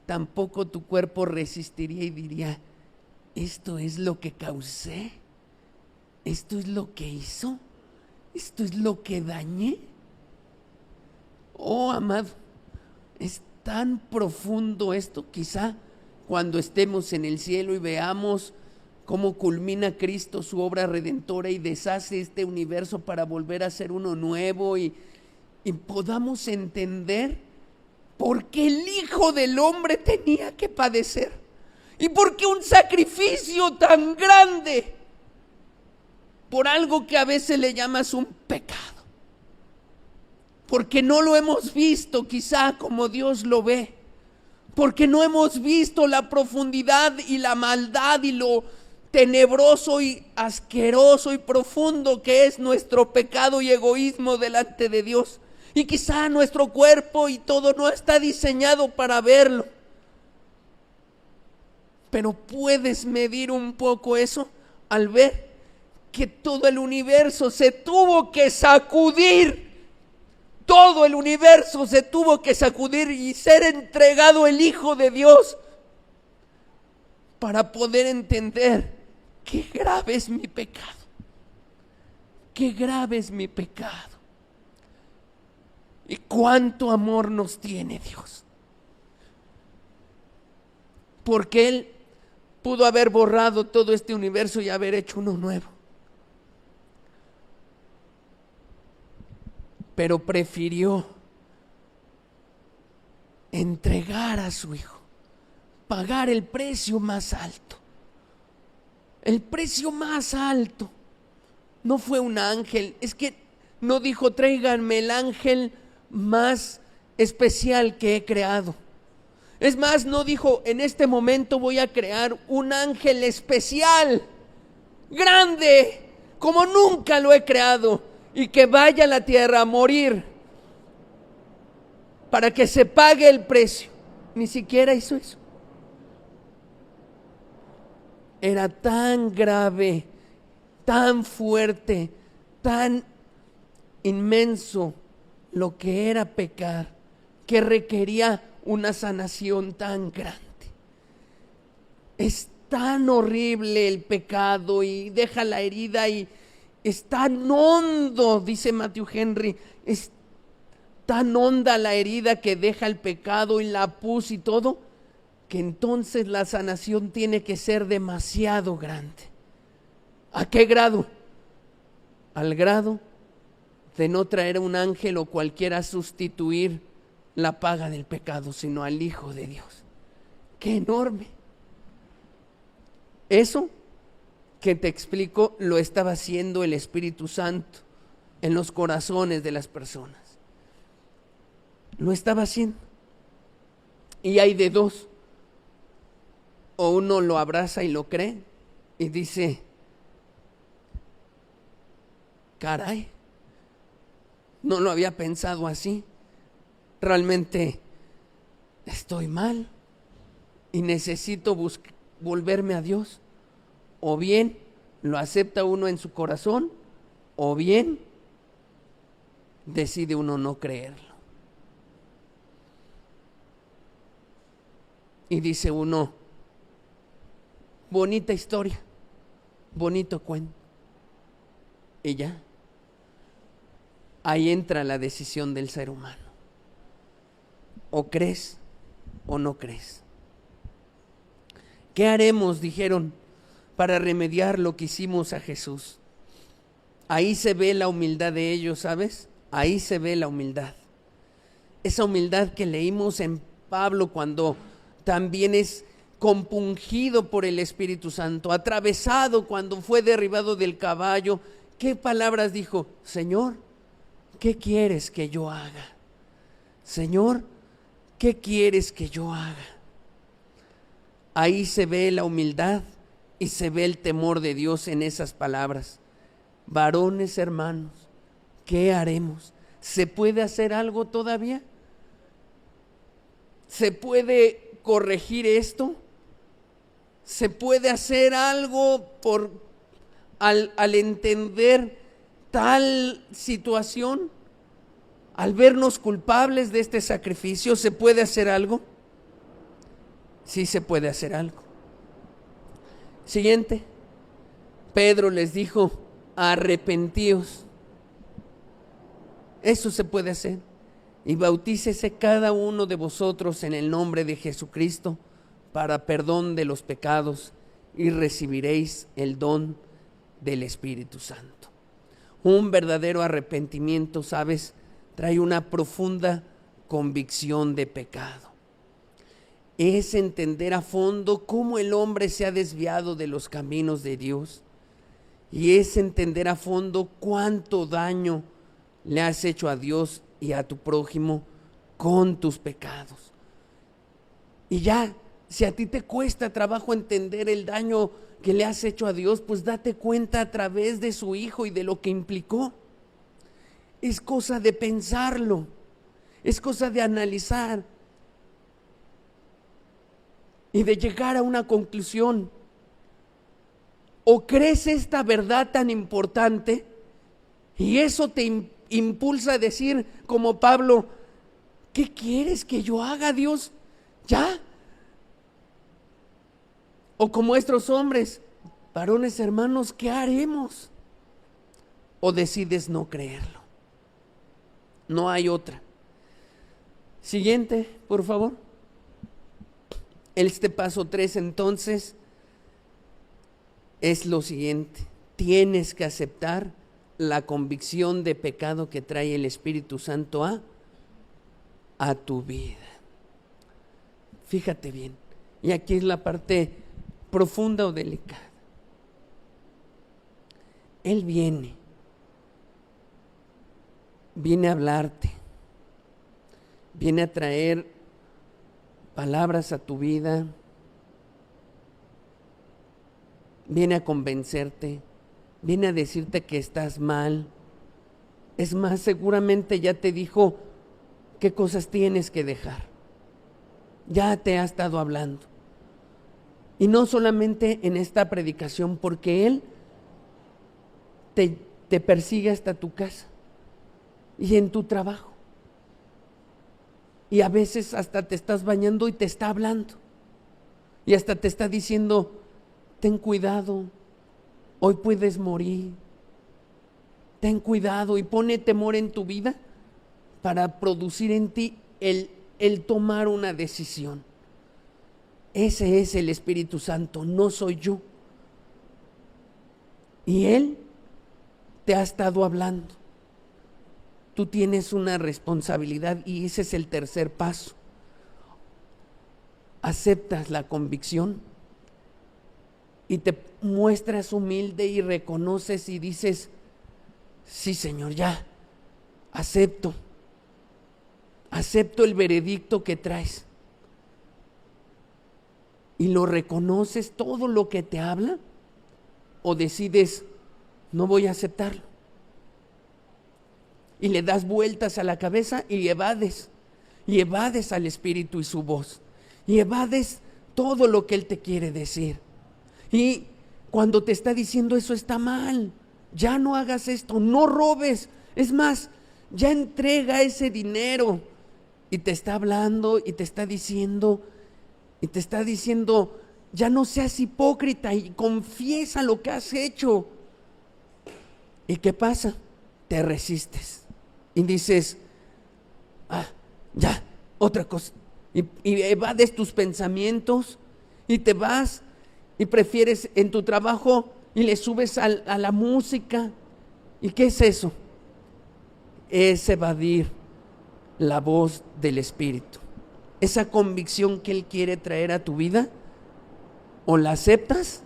Speaker 1: Tampoco tu cuerpo resistiría y diría, esto es lo que causé, esto es lo que hizo, esto es lo que dañé. Oh, amado, es tan profundo esto. Quizá cuando estemos en el cielo y veamos cómo culmina Cristo su obra redentora y deshace este universo para volver a ser uno nuevo y podamos entender por qué el Hijo del Hombre tenía que padecer y por qué un sacrificio tan grande por algo que a veces le llamas un pecado. Porque no lo hemos visto quizá como Dios lo ve, porque no hemos visto la profundidad y la maldad y lo tenebroso y asqueroso y profundo que es nuestro pecado y egoísmo delante de Dios. Y quizá nuestro cuerpo y todo no está diseñado para verlo. Pero puedes medir un poco eso al ver que todo el universo se tuvo que sacudir. Todo el universo se tuvo que sacudir y ser entregado el Hijo de Dios para poder entender qué grave es mi pecado. Qué grave es mi pecado. Y cuánto amor nos tiene Dios. Porque Él pudo haber borrado todo este universo y haber hecho uno nuevo. Pero prefirió entregar a su Hijo, pagar el precio más alto. El precio más alto. No fue un ángel, es que no dijo tráiganme el ángel más especial que he creado. Es más, no dijo en este momento voy a crear un ángel especial, grande, como nunca lo he creado. Y que vaya a la tierra a morir para que se pague el precio. Ni siquiera hizo eso. Era tan grave, tan fuerte, tan inmenso lo que era pecar, que requería una sanación tan grande. Es tan horrible el pecado y deja la herida y es tan hondo, dice Matthew Henry, es tan honda la herida que deja el pecado y la pus y todo, que entonces la sanación tiene que ser demasiado grande. ¿A qué grado? Al grado de no traer a un ángel o cualquiera a sustituir la paga del pecado, sino al Hijo de Dios. ¡Qué enorme! Eso que te explico lo estaba haciendo el Espíritu Santo en los corazones de las personas. Lo estaba haciendo. Y hay de dos. O uno lo abraza y lo cree y dice, caray, no lo había pensado así. Realmente estoy mal y necesito volverme a Dios. O bien lo acepta uno en su corazón, o bien decide uno no creerlo. Y dice uno, bonita historia, bonito cuento. Y ya, ahí entra la decisión del ser humano. O crees o no crees. ¿Qué haremos? Dijeron, para remediar lo que hicimos a Jesús. Ahí se ve la humildad de ellos, ¿sabes? Ahí se ve la humildad. Esa humildad que leímos en Pablo cuando también es compungido por el Espíritu Santo, atravesado cuando fue derribado del caballo. ¿Qué palabras dijo? Señor, ¿qué quieres que yo haga? Señor, ¿qué quieres que yo haga? Ahí se ve la humildad y se ve el temor de Dios en esas palabras. Varones hermanos, ¿qué haremos? ¿Se puede hacer algo todavía? ¿Se puede corregir esto? ¿Se puede hacer algo al entender tal situación? Al vernos culpables de este sacrificio, ¿se puede hacer algo? Sí se puede hacer algo. Siguiente, Pedro les dijo, arrepentíos. Eso se puede hacer. Y bautícese cada uno de vosotros en el nombre de Jesucristo para perdón de los pecados y recibiréis el don del Espíritu Santo. Un verdadero arrepentimiento, ¿sabes?, trae una profunda convicción de pecado. Es entender a fondo cómo el hombre se ha desviado de los caminos de Dios. Y es entender a fondo cuánto daño le has hecho a Dios y a tu prójimo con tus pecados. Y ya, si a ti te cuesta trabajo entender el daño que le has hecho a Dios, pues date cuenta a través de su Hijo y de lo que implicó. Es cosa de pensarlo, es cosa de analizar y de llegar a una conclusión. O crees esta verdad tan importante y eso te impulsa a decir como Pablo, ¿qué quieres que yo haga, Dios? ¿Ya? O como estos hombres, varones hermanos, ¿qué haremos? O decides no creerlo. No hay otra. Siguiente, por favor. Este paso 3 entonces es lo siguiente. Tienes que aceptar la convicción de pecado que trae el Espíritu Santo a tu vida. Fíjate bien. Y aquí es la parte profunda o delicada. Él viene a hablarte, viene a traer palabras a tu vida, viene a convencerte, viene a decirte que estás mal. Es más, seguramente ya te dijo qué cosas tienes que dejar. Ya te ha estado hablando. Y no solamente en esta predicación, porque Él te persigue hasta tu casa y en tu trabajo. Y a veces hasta te estás bañando y te está hablando. y hasta te está diciendo, ten cuidado, hoy puedes morir. Ten cuidado y pone temor en tu vida para producir en ti el tomar una decisión. Ese es el Espíritu Santo, no soy yo. Y Él te ha estado hablando. Tú tienes una responsabilidad y ese es el tercer paso. Aceptas la convicción y te muestras humilde y reconoces y dices, sí, Señor, ya, acepto el veredicto que traes. Y lo reconoces todo lo que te habla, o decides, no voy a aceptarlo. Y le das vueltas a la cabeza y evades al Espíritu y su voz, y evades todo lo que Él te quiere decir. Y cuando te está diciendo eso está mal, ya no hagas esto, no robes, es más, ya entrega ese dinero, y te está hablando y te está diciendo, ya no seas hipócrita y confiesa lo que has hecho. ¿Y qué pasa? Te resistes y dices, ya, otra cosa, y evades tus pensamientos y te vas y prefieres en tu trabajo y le subes a la música. ¿Y qué es eso? Es evadir la voz del Espíritu. Esa convicción que Él quiere traer a tu vida, o la aceptas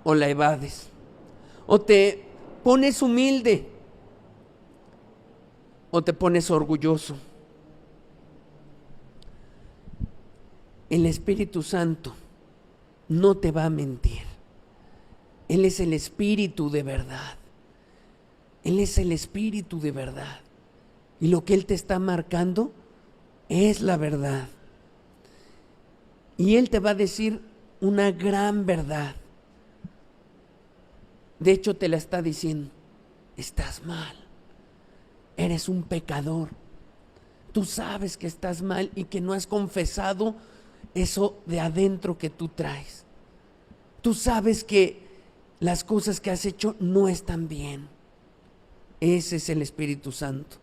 Speaker 1: o la evades. O te pones humilde o te pones orgulloso. El Espíritu Santo no te va a mentir. Él es el Espíritu de verdad. Él es el Espíritu de verdad. Y lo que Él te está marcando es la verdad. Y Él te va a decir una gran verdad. De hecho, te la está diciendo, estás mal. Eres un pecador. Tú sabes que estás mal y que no has confesado eso de adentro que tú traes. Tú sabes que las cosas que has hecho no están bien. Ese es el Espíritu Santo.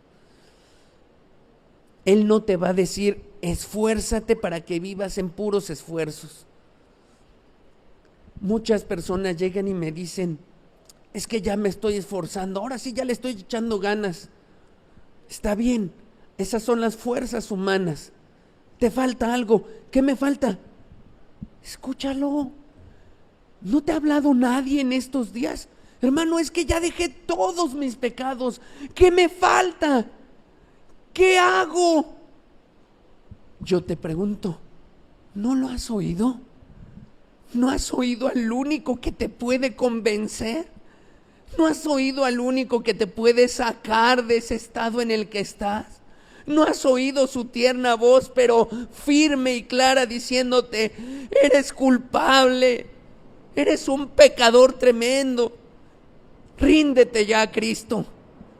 Speaker 1: Él no te va a decir, esfuérzate para que vivas en puros esfuerzos. Muchas personas llegan y me dicen, es que ya me estoy esforzando, ahora sí ya le estoy echando ganas. Está bien, esas son las fuerzas humanas. Te falta algo. ¿Qué me falta? Escúchalo. ¿No te ha hablado nadie en estos días? Hermano, es que ya dejé todos mis pecados. ¿Qué me falta? ¿Qué hago? Yo te pregunto, ¿no lo has oído? ¿No has oído al único que te puede convencer? ¿No has oído al único que te puede sacar de ese estado en el que estás? ¿No has oído su tierna voz, pero firme y clara, diciéndote, eres culpable, eres un pecador tremendo, ríndete ya a Cristo,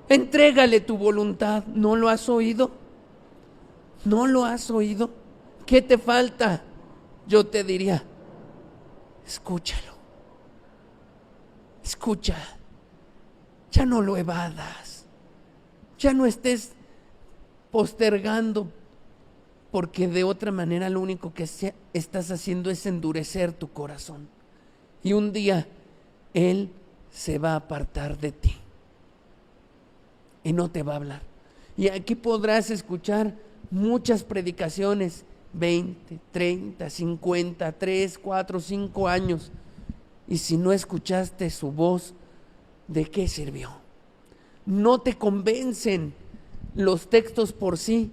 Speaker 1: entrégale tu voluntad? ¿No lo has oído? ¿No lo has oído? ¿Qué te falta? Yo te diría, escúchalo, escucha, ya no lo evadas, ya no estés postergando, porque de otra manera lo único que estás haciendo es endurecer tu corazón, y un día Él se va a apartar de ti y no te va a hablar. Y aquí podrás escuchar muchas predicaciones, 20, 30, 50, 3, 4, 5 años, y si no escuchaste su voz, ¿de qué sirvió? No te convencen los textos por sí,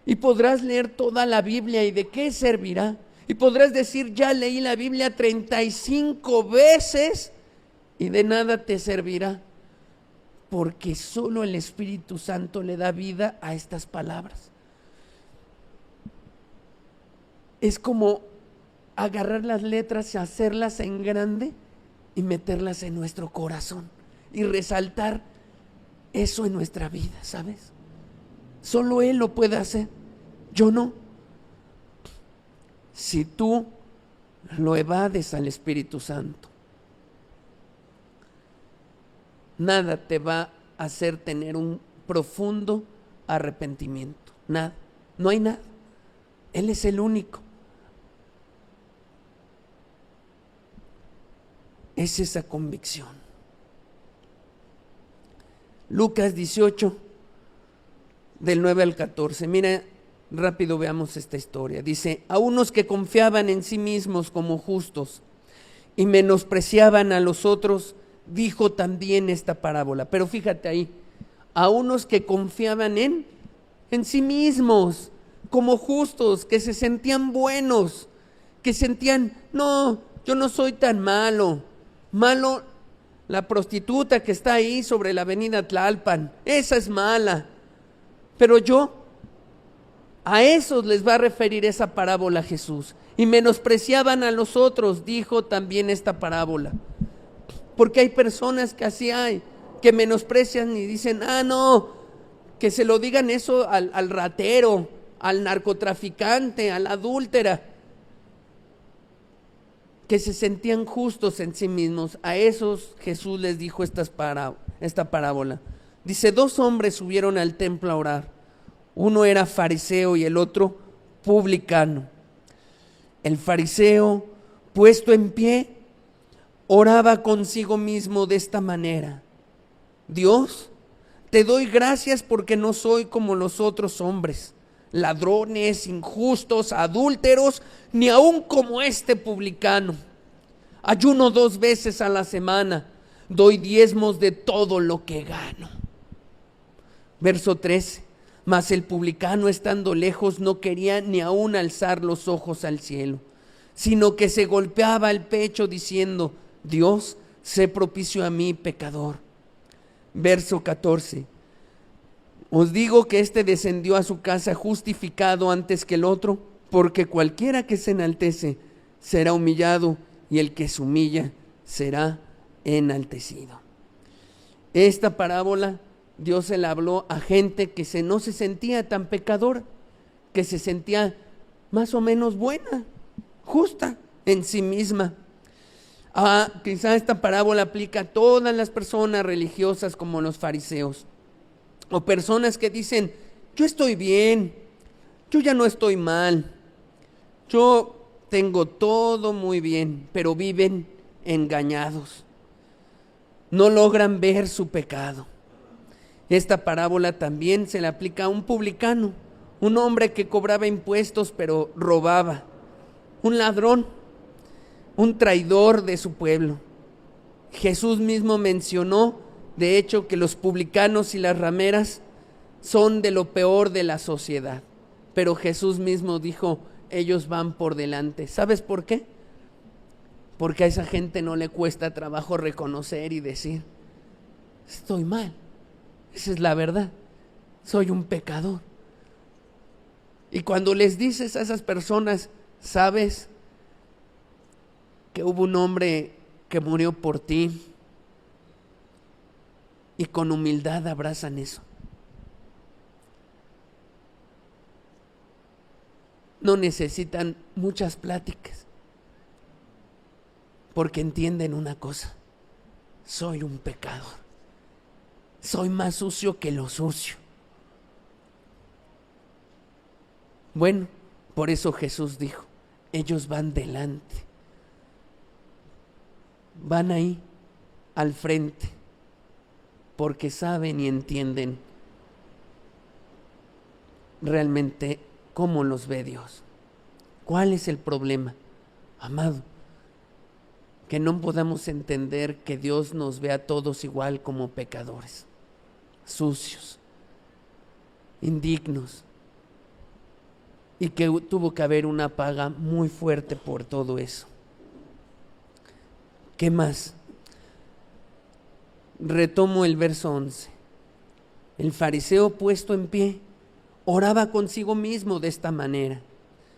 Speaker 1: y podrás leer toda la Biblia, ¿y de qué servirá? Y podrás decir, ya leí la Biblia 35 veces, y de nada te servirá, porque solo el Espíritu Santo le da vida a estas palabras. Es como agarrar las letras y hacerlas en grande y meterlas en nuestro corazón y resaltar eso en nuestra vida, ¿sabes? Solo Él lo puede hacer, yo no. Si tú lo evades al Espíritu Santo. Nada te va a hacer tener un profundo arrepentimiento. Nada, no hay nada. Él es el único. Es esa convicción. Lucas 18, del 9 al 14. Mira, rápido veamos esta historia. Dice: a unos que confiaban en sí mismos como justos y menospreciaban a los otros, dijo también esta parábola. Pero fíjate ahí, a unos que confiaban en sí mismos como justos, que se sentían buenos, que sentían, no, yo no soy tan malo. Malo la prostituta que está ahí sobre la avenida Tlalpan, esa es mala. Pero a esos les va a referir esa parábola Jesús. Y menospreciaban a los otros, dijo también esta parábola. Porque hay personas que así hay, que menosprecian y dicen, no, que se lo digan eso al ratero, al narcotraficante, a la adúltera, que se sentían justos en sí mismos. A esos Jesús les dijo esta parábola. Dice: dos hombres subieron al templo a orar. Uno era fariseo y el otro publicano. El fariseo, puesto en pie, oraba consigo mismo de esta manera: Dios, te doy gracias porque no soy como los otros hombres, ladrones, injustos, adúlteros, ni aun como este publicano. Ayuno 2 veces a la semana, doy diezmos de todo lo que gano. Verso 13: mas el publicano, estando lejos, no quería ni aun alzar los ojos al cielo, sino que se golpeaba el pecho diciendo: Dios, sé propicio a mí, pecador. Verso 14: os digo que éste descendió a su casa justificado antes que el otro, porque cualquiera que se enaltece será humillado, y el que se humilla será enaltecido. Esta parábola Dios se la habló a gente que no se sentía tan pecadora, que se sentía más o menos buena, justa en sí misma. Quizá esta parábola aplica a todas las personas religiosas como los fariseos, o personas que dicen: yo estoy bien, yo ya no estoy mal, yo tengo todo muy bien, pero viven engañados, no logran ver su pecado. Esta parábola también se le aplica a un publicano, un hombre que cobraba impuestos pero robaba, un ladrón, un traidor de su pueblo. Jesús mismo mencionó, de hecho, que los publicanos y las rameras son de lo peor de la sociedad. Pero Jesús mismo dijo: ellos van por delante. ¿Sabes por qué? Porque a esa gente no le cuesta trabajo reconocer y decir: estoy mal, esa es la verdad, soy un pecador. Y cuando les dices a esas personas: ¿sabes que hubo un hombre que murió por ti? Y con humildad abrazan eso. No necesitan muchas pláticas, porque entienden una cosa: soy un pecador, soy más sucio que lo sucio. Bueno, por eso Jesús dijo: ellos van delante, van ahí al frente, porque saben y entienden realmente cómo los ve Dios. ¿Cuál es el problema, amado? Que no podamos entender que Dios nos ve a todos igual como pecadores, sucios, indignos, y que tuvo que haber una paga muy fuerte por todo eso. ¿Qué más? Retomo el verso 11. El fariseo, puesto en pie, oraba consigo mismo de esta manera: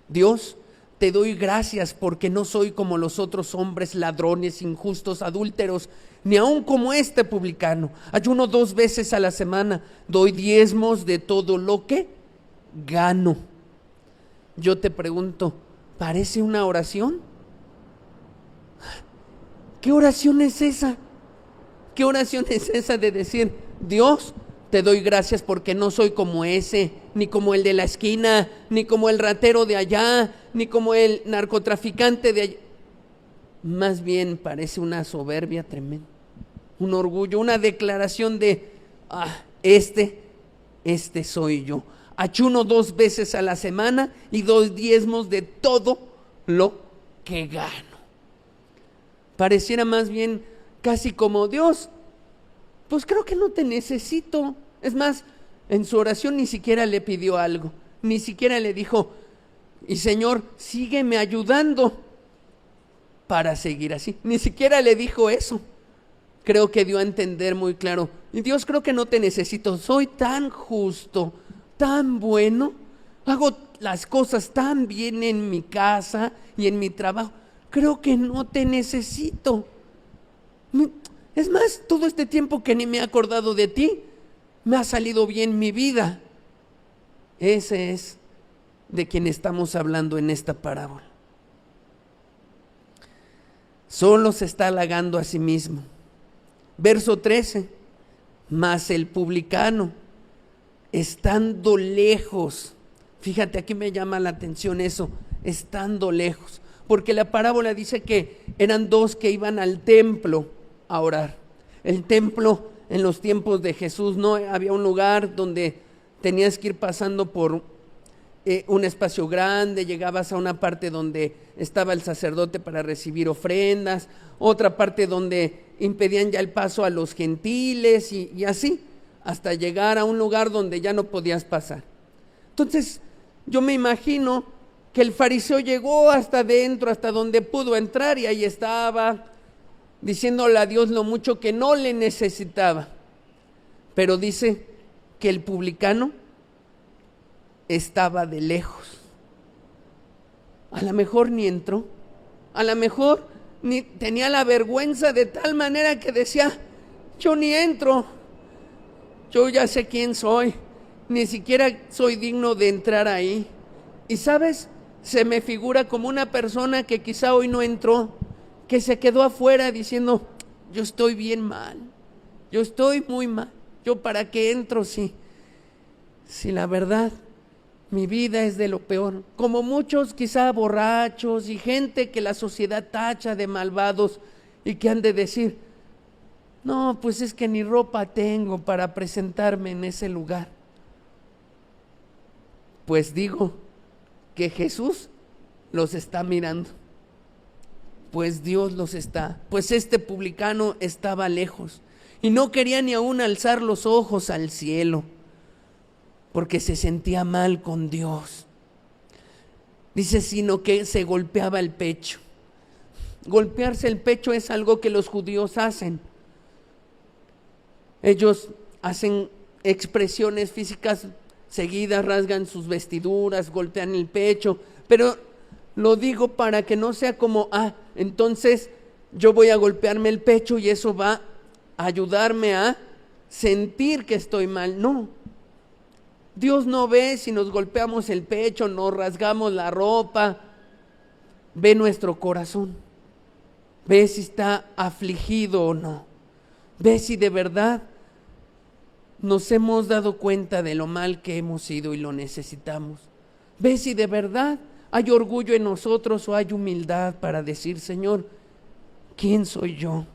Speaker 1: Dios, te doy gracias porque no soy como los otros hombres, ladrones, injustos, adúlteros, ni aun como este publicano. Ayuno 2 veces a la semana, doy diezmos de todo lo que gano. Yo te pregunto, ¿parece una oración? ¿Qué oración es esa? ¿Qué oración es esa de decir, Dios, te doy gracias porque no soy como ese, ni como el de la esquina, ni como el ratero de allá, ni como el narcotraficante de allá? Más bien parece una soberbia tremenda, un orgullo, una declaración de, este soy yo. Ayuno 2 veces a la semana y 2 diezmos de todo lo que gano. Pareciera más bien casi como, Dios, pues creo que no te necesito. Es más, en su oración ni siquiera le pidió algo, ni siquiera le dijo, y Señor, sígueme ayudando para seguir así. Ni siquiera le dijo eso. Creo que dio a entender muy claro, y Dios, creo que no te necesito, soy tan justo, tan bueno, hago las cosas tan bien en mi casa y en mi trabajo, creo que no te necesito. Es más, todo este tiempo que ni me he acordado de ti, me ha salido bien mi vida. Ese es de quien estamos hablando en esta parábola. Solo se está halagando a sí mismo. Verso 13, mas el publicano, estando lejos, fíjate, aquí me llama la atención eso, estando lejos, porque la parábola dice que eran 2 que iban al templo a orar. El templo en los tiempos de Jesús no había un lugar donde tenías que ir pasando por un espacio grande, llegabas a una parte donde estaba el sacerdote para recibir ofrendas, otra parte donde impedían ya el paso a los gentiles y así, hasta llegar a un lugar donde ya no podías pasar. Entonces, yo me imagino que el fariseo llegó hasta adentro, hasta donde pudo entrar, y ahí estaba, diciéndole a Dios lo mucho que no le necesitaba. Pero dice que el publicano estaba de lejos. A lo mejor ni entró, a lo mejor ni tenía la vergüenza de tal manera que decía, yo ni entro, yo ya sé quién soy, ni siquiera soy digno de entrar ahí. Y sabes, se me figura como una persona que quizá hoy no entró, que se quedó afuera diciendo, yo estoy bien mal, yo estoy muy mal, yo para qué entro si la verdad mi vida es de lo peor. Como muchos quizá borrachos y gente que la sociedad tacha de malvados y que han de decir, no, pues es que ni ropa tengo para presentarme en ese lugar. Pues digo que Jesús los está mirando, pues Dios los está, pues este publicano estaba lejos y no quería ni aún alzar los ojos al cielo, porque se sentía mal con Dios. Dice, sino que se golpeaba el pecho. Golpearse el pecho es algo que los judíos hacen. Ellos hacen expresiones físicas seguidas, rasgan sus vestiduras, golpean el pecho, pero lo digo para que no sea como, entonces yo voy a golpearme el pecho y eso va a ayudarme a sentir que estoy mal. No. Dios no ve si nos golpeamos el pecho, nos rasgamos la ropa, ve nuestro corazón, ve si está afligido o no, ve si de verdad nos hemos dado cuenta de lo mal que hemos sido y lo necesitamos, ve si de verdad hay orgullo en nosotros o hay humildad para decir, Señor, ¿quién soy yo?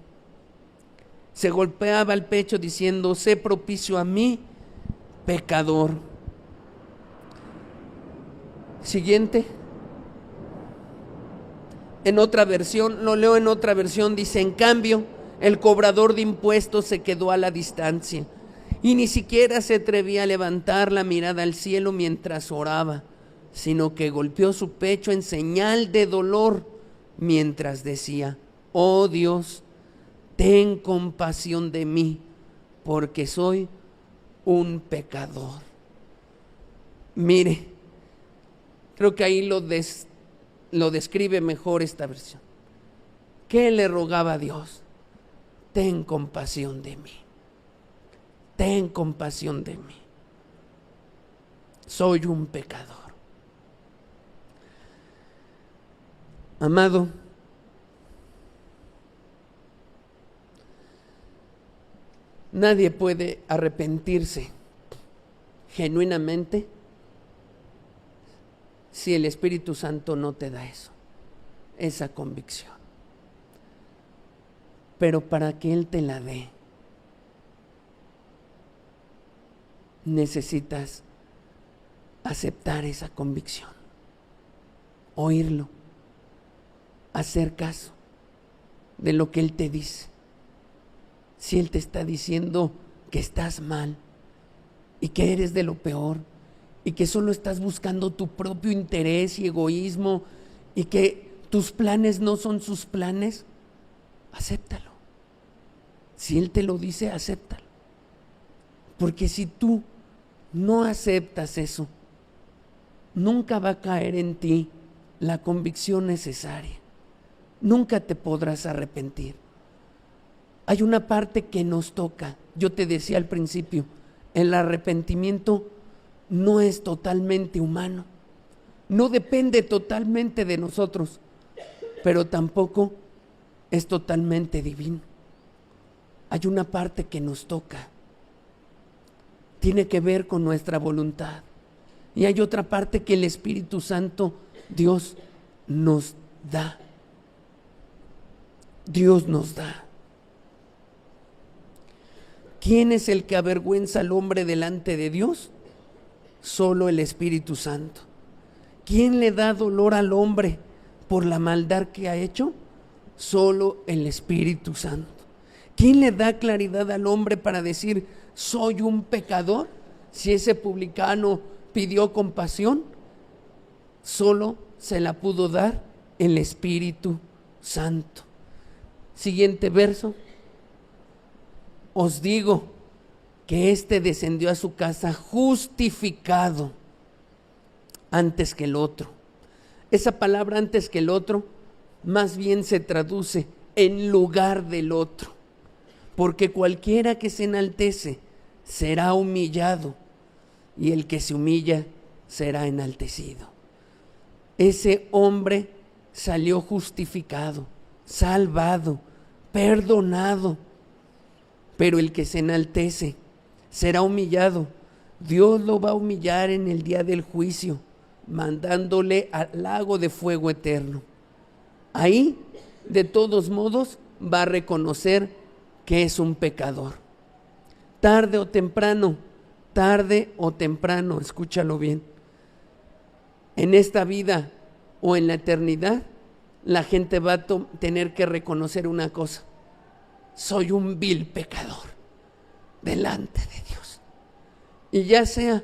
Speaker 1: Se golpeaba el pecho diciendo, sé propicio a mí, pecador. Siguiente. En otra versión, lo leo en otra versión, dice, en cambio, el cobrador de impuestos se quedó a la distancia y ni siquiera se atrevía a levantar la mirada al cielo mientras oraba, sino que golpeó su pecho en señal de dolor mientras decía, oh Dios, ten compasión de mí, porque soy un pecador. Mire, creo que ahí lo describe mejor esta versión. ¿Qué le rogaba a Dios? Ten compasión de mí. Ten compasión de mí. Soy un pecador. Amado, Nadie puede arrepentirse genuinamente si el Espíritu Santo no te da eso, esa convicción. Pero para que Él te la dé, necesitas aceptar esa convicción, oírlo, hacer caso de lo que Él te dice. Si Él te está diciendo que estás mal y que eres de lo peor y que solo estás buscando tu propio interés y egoísmo y que tus planes no son sus planes, acéptalo. Si Él te lo dice, acéptalo. Porque si tú no aceptas eso, nunca va a caer en ti la convicción necesaria. Nunca te podrás arrepentir. Hay una parte que nos toca. Yo te decía al principio, el arrepentimiento no es totalmente humano, no depende totalmente de nosotros, pero tampoco es totalmente divino. Hay una parte que nos toca, tiene que ver con nuestra voluntad, y hay otra parte que el Espíritu Santo, Dios nos da. Dios nos da. ¿Quién es el que avergüenza al hombre delante de Dios? Solo el Espíritu Santo. ¿Quién le da dolor al hombre por la maldad que ha hecho? Solo el Espíritu Santo. ¿Quién le da claridad al hombre para decir, soy un pecador? Si ese publicano pidió compasión, solo se la pudo dar el Espíritu Santo. Siguiente verso. Os digo que éste descendió a su casa justificado antes que el otro. Esa palabra antes que el otro más bien se traduce en lugar del otro, porque cualquiera que se enaltece será humillado y el que se humilla será enaltecido. Ese hombre salió justificado, salvado, perdonado. Pero el que se enaltece será humillado. Dios lo va a humillar en el día del juicio, mandándole al lago de fuego eterno. Ahí, de todos modos, va a reconocer que es un pecador. Tarde o temprano, escúchalo bien. En esta vida o en la eternidad, la gente va a tener que reconocer una cosa. Soy un vil pecador delante de Dios. Y ya sea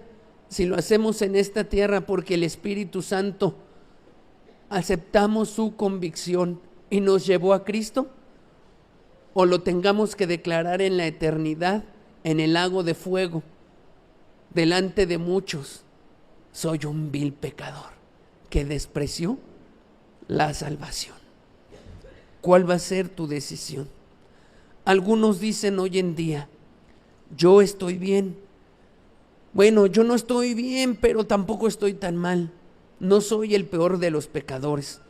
Speaker 1: si lo hacemos en esta tierra porque el Espíritu Santo aceptamos su convicción y nos llevó a Cristo, o lo tengamos que declarar en la eternidad, en el lago de fuego, delante de muchos, soy un vil pecador que despreció la salvación. ¿Cuál va a ser tu decisión? Algunos dicen hoy en día, yo estoy bien. Bueno, yo no estoy bien, pero tampoco estoy tan mal. No soy el peor de los pecadores.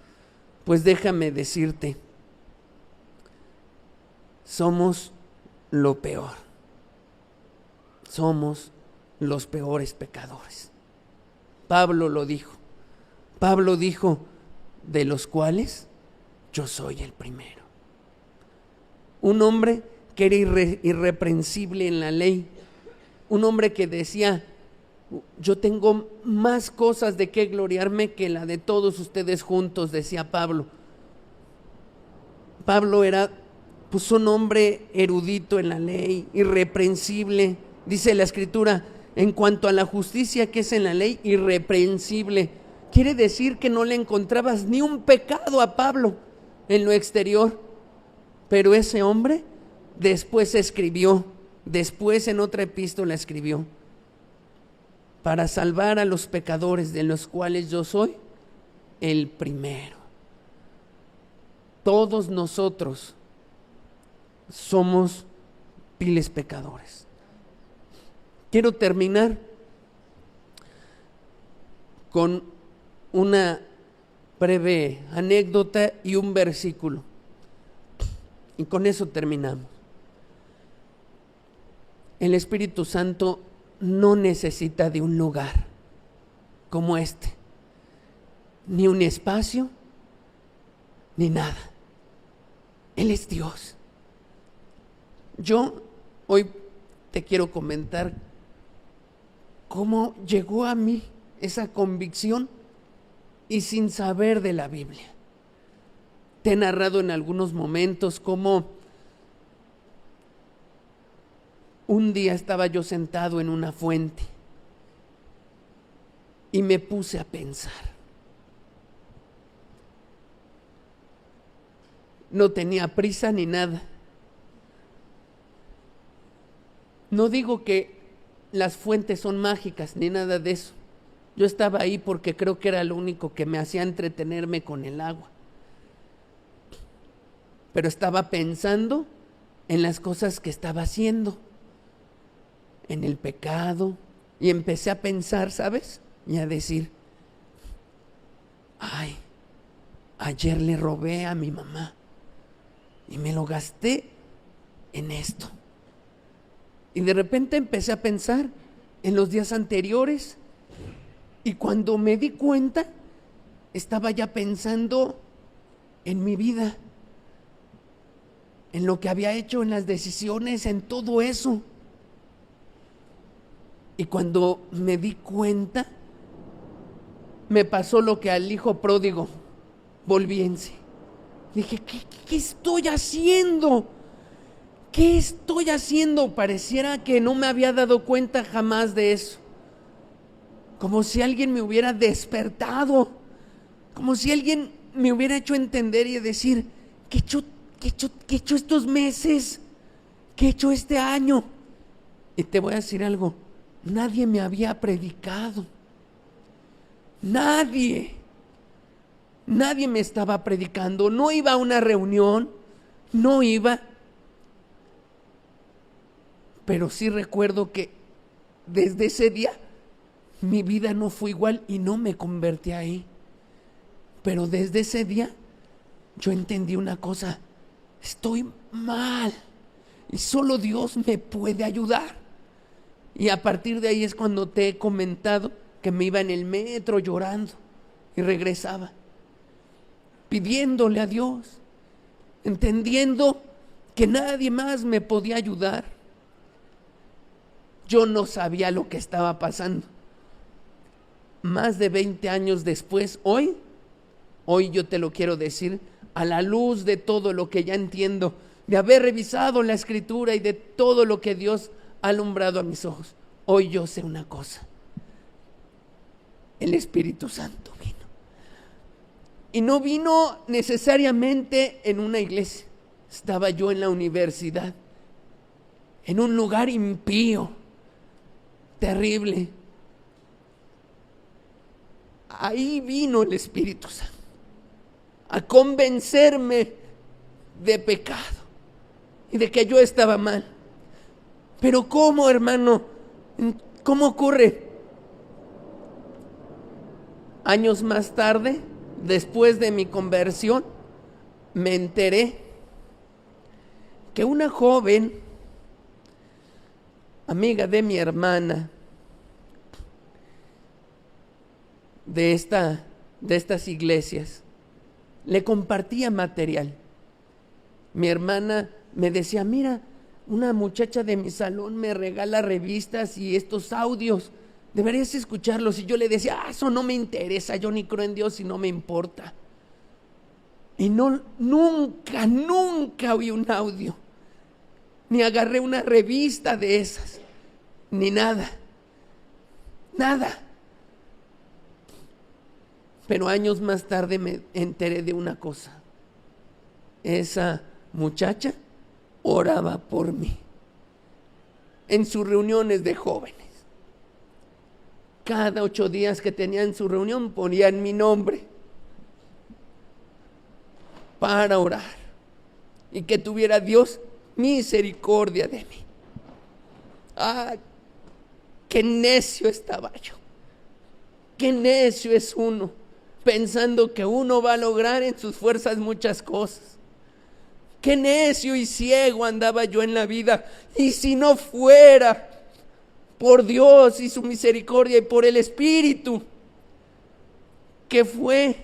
Speaker 1: Pues déjame decirte, somos lo peor. Somos los peores pecadores. Pablo lo dijo. Pablo dijo, de los cuales yo soy el primero. Un hombre que era irreprensible en la ley, un hombre que decía, yo tengo más cosas de qué gloriarme que la de todos ustedes juntos, decía Pablo. Pablo era pues un hombre erudito en la ley, irreprensible, dice la Escritura, en cuanto a la justicia que es en la ley, irreprensible. Quiere decir que no le encontrabas ni un pecado a Pablo en lo exterior. Pero ese hombre después escribió, después en otra epístola escribió, para salvar a los pecadores de los cuales yo soy el primero. Todos nosotros somos viles pecadores. Quiero terminar con una breve anécdota y un versículo. Y con eso terminamos. El Espíritu Santo no necesita de un lugar como este, ni un espacio, ni nada. Él es Dios. Yo hoy te quiero comentar cómo llegó a mí esa convicción y sin saber de la Biblia. Te he narrado en algunos momentos cómo un día estaba yo sentado en una fuente y me puse a pensar. No tenía prisa ni nada. No digo que las fuentes son mágicas ni nada de eso. Yo estaba ahí porque creo que era lo único que me hacía entretenerme con el agua. Pero estaba pensando en las cosas que estaba haciendo, en el pecado, y empecé a pensar, ¿sabes? Y a decir, ay, ayer le robé a mi mamá y me lo gasté en esto. Y de repente empecé a pensar en los días anteriores y cuando me di cuenta estaba ya pensando en mi vida, en lo que había hecho, en las decisiones, en todo eso. Y cuando me di cuenta, me pasó lo que al hijo pródigo, volví en sí. Dije, ¿qué estoy haciendo? ¿Qué estoy haciendo? Pareciera que no me había dado cuenta jamás de eso. Como si alguien me hubiera despertado. Como si alguien me hubiera hecho entender y decir, ¿qué he hecho estos meses? ¿Qué he hecho este año? Y te voy a decir algo. Nadie me había predicado. Nadie me estaba predicando. No iba a una reunión. No iba. Pero sí recuerdo que desde ese día mi vida no fue igual y no me convertí ahí. Pero desde ese día yo entendí una cosa. Estoy mal y solo Dios me puede ayudar. Y a partir de ahí es cuando te he comentado que me iba en el metro llorando y regresaba, pidiéndole a Dios, entendiendo que nadie más me podía ayudar. Yo no sabía lo que estaba pasando. Más de 20 años después, hoy yo te lo quiero decir, a la luz de todo lo que ya entiendo, de haber revisado la Escritura y de todo lo que Dios ha alumbrado a mis ojos, hoy yo sé una cosa: el Espíritu Santo vino. Y no vino necesariamente en una iglesia. Estaba yo en la universidad, en un lugar impío, terrible. Ahí vino el Espíritu Santo a convencerme de pecado y de que yo estaba mal. Pero ¿cómo, hermano? ¿Cómo ocurre? Años más tarde, después de mi conversión, me enteré que una joven, amiga de mi hermana, de estas iglesias, le compartía material. Mi hermana me decía, mira, una muchacha de mi salón me regala revistas y estos audios, deberías escucharlos. Y yo le decía, eso no me interesa, yo ni creo en Dios y no me importa. Y nunca oí un audio, ni agarré una revista de esas, ni nada. Pero años más tarde me enteré de una cosa. Esa muchacha oraba por mí en sus reuniones de jóvenes. Cada 8 días que tenían su reunión ponían mi nombre para orar y que tuviera Dios misericordia de mí. Ah, qué necio estaba yo. Qué necio es uno, pensando que uno va a lograr en sus fuerzas muchas cosas. Qué necio y ciego andaba yo en la vida. Y si no fuera por Dios y su misericordia y por el Espíritu que fue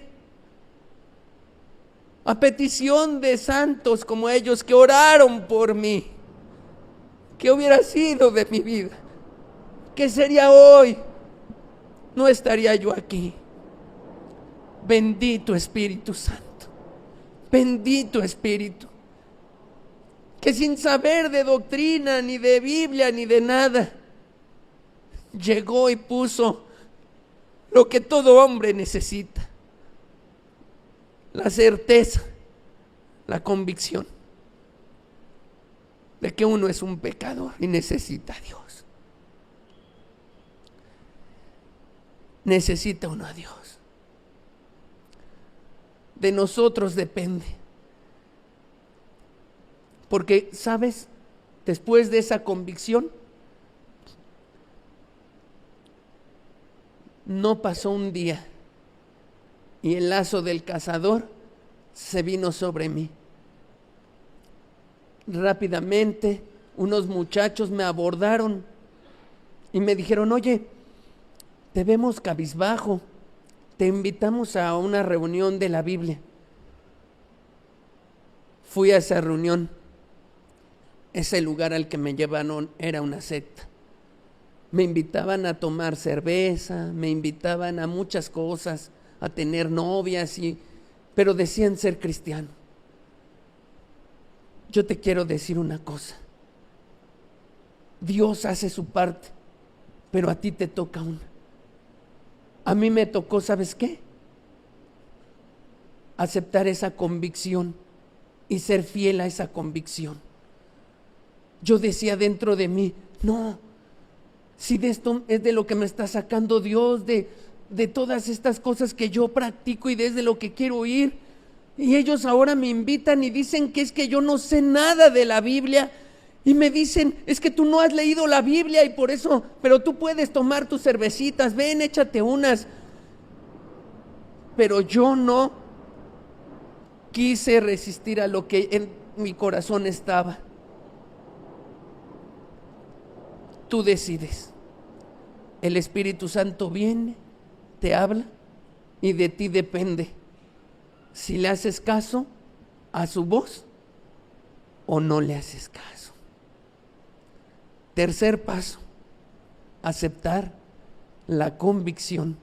Speaker 1: a petición de santos como ellos que oraron por mí, ¿qué hubiera sido de mi vida? ¿Qué sería hoy? No estaría yo aquí. Bendito Espíritu Santo, bendito Espíritu, que sin saber de doctrina, ni de Biblia, ni de nada, llegó y puso lo que todo hombre necesita: la certeza, la convicción de que uno es un pecador y necesita a Dios. Necesita uno a Dios. De nosotros depende. Porque, ¿sabes? Después de esa convicción, no pasó un día y el lazo del cazador se vino sobre mí. Rápidamente, unos muchachos me abordaron y me dijeron: oye, te vemos cabizbajo, te invitamos a una reunión de la Biblia. Fui a esa reunión. Ese lugar al que me llevaron era una secta. Me invitaban a tomar cerveza, me invitaban a muchas cosas, a tener novias, pero decían ser cristiano. Yo te quiero decir una cosa: Dios hace su parte, pero a ti te toca una. A mí me tocó, ¿sabes qué? Aceptar esa convicción y ser fiel a esa convicción. Yo decía dentro de mí: no, si de esto es de lo que me está sacando Dios, de todas estas cosas que yo practico y desde lo que quiero ir, y ellos ahora me invitan y dicen que es que yo no sé nada de la Biblia, y me dicen: es que tú no has leído la Biblia y por eso, pero tú puedes tomar tus cervecitas, ven, échate unas. Pero yo no quise resistir a lo que en mi corazón estaba. Tú decides. El Espíritu Santo viene, te habla y de ti depende si le haces caso a su voz o no le haces caso. Tercer paso: aceptar la convicción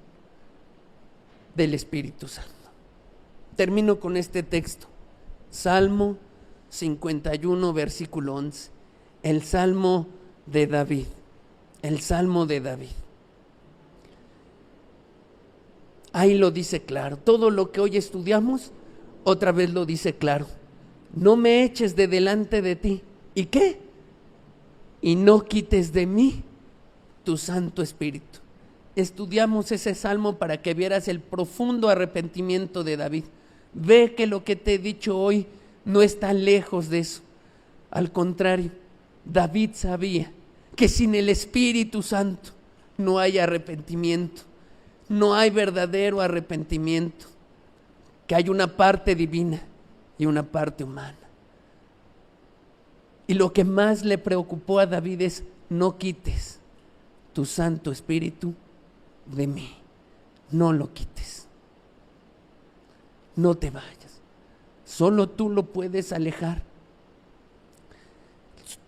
Speaker 1: del Espíritu Santo. Termino con este texto, Salmo 51, versículo 11, el Salmo de David, el Salmo de David. Ahí lo dice claro, todo lo que hoy estudiamos, otra vez lo dice claro: no me eches de delante de ti. ¿Y qué? Y no quites de mí tu Santo Espíritu. Estudiamos ese salmo para que vieras el profundo arrepentimiento de David. Ve que lo que te he dicho hoy no está lejos de eso. Al contrario, David sabía que sin el Espíritu Santo no hay arrepentimiento, no hay verdadero arrepentimiento, que hay una parte divina y una parte humana. Y lo que más le preocupó a David es: no quites tu Santo Espíritu de mí, no lo quites, no te vayas, solo tú lo puedes alejar,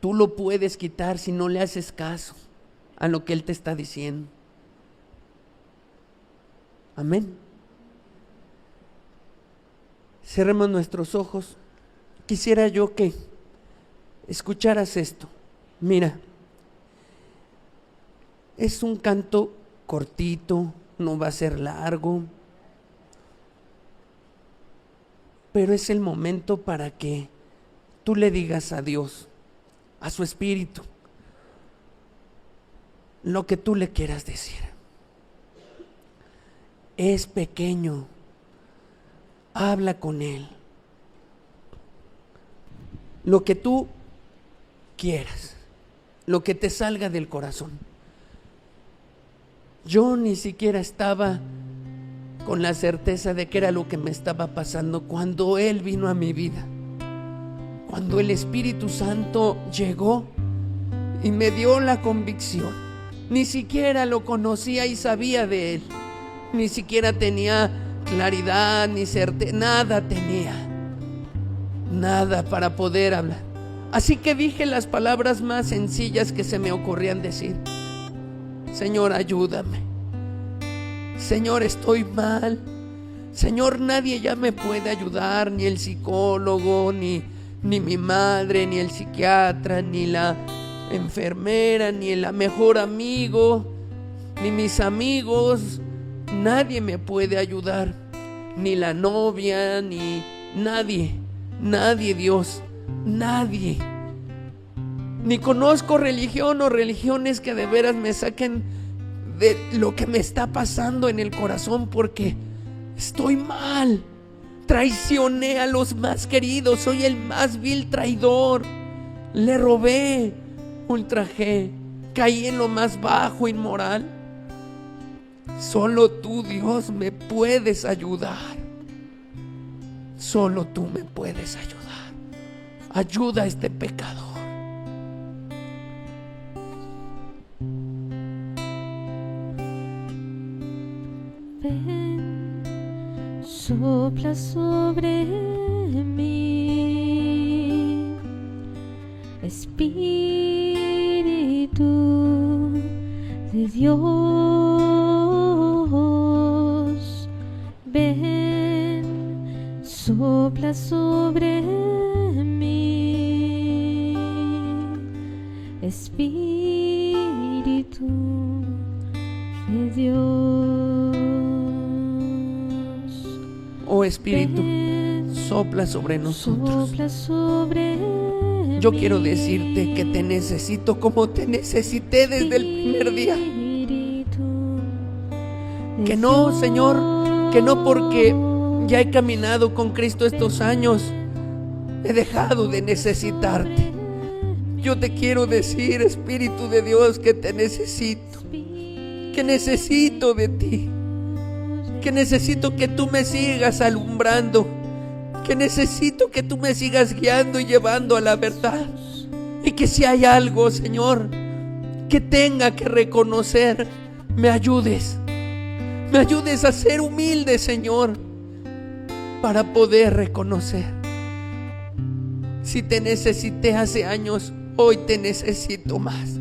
Speaker 1: tú lo puedes quitar si no le haces caso a lo que Él te está diciendo. Amén. Cerremos nuestros ojos. Quisiera yo que escucharas esto. Mira, es un canto cortito, no va a ser largo, pero es el momento para que tú le digas a Dios, a su Espíritu, lo que tú le quieras decir. Es pequeño, habla con Él, lo que tú quieras, lo que te salga del corazón. Yo ni siquiera estaba con la certeza de que era lo que me estaba pasando cuando Él vino a mi vida. cuando el Espíritu Santo llegó y me dio la convicción. Ni siquiera lo conocía y sabía de él. Ni siquiera tenía claridad ni certeza, nada tenía. Nada para poder hablar. Así que dije las palabras más sencillas que se me ocurrían decir. Señor, ayúdame. Señor, estoy mal. Señor, nadie ya me puede ayudar, ni el psicólogo, ni mi madre, ni el psiquiatra, ni la enfermera, ni el mejor amigo, ni mis amigos. Nadie me puede ayudar, ni la novia, ni nadie, Dios, nadie. Ni conozco religión o religiones que de veras me saquen de lo que me está pasando en el corazón, porque estoy mal. Traicioné a los más queridos, soy el más vil traidor. Le robé, ultrajé, caí en lo más bajo, inmoral. Solo tú, Dios, me puedes ayudar. Solo tú me puedes ayudar. Ayuda a este pecador.
Speaker 2: Ven, sopla sobre mí, Espíritu de Dios. Ven, sopla sobre mí, Espíritu de Dios.
Speaker 1: Oh Espíritu, sopla sobre nosotros.
Speaker 2: Sopla sobre
Speaker 1: Yo quiero decirte que te necesito como te necesité desde el primer día. Que no, Señor, que no porque ya he caminado con Cristo estos años he dejado de necesitarte. Yo te quiero decir, Espíritu de Dios, que te necesito, que necesito de ti, que necesito que tú me sigas alumbrando, que necesito que tú me sigas guiando y llevando a la verdad. Y que si hay algo, Señor, que tenga que reconocer, me ayudes a ser humilde, Señor, para poder reconocer. Si te necesité hace años, hoy te necesito más.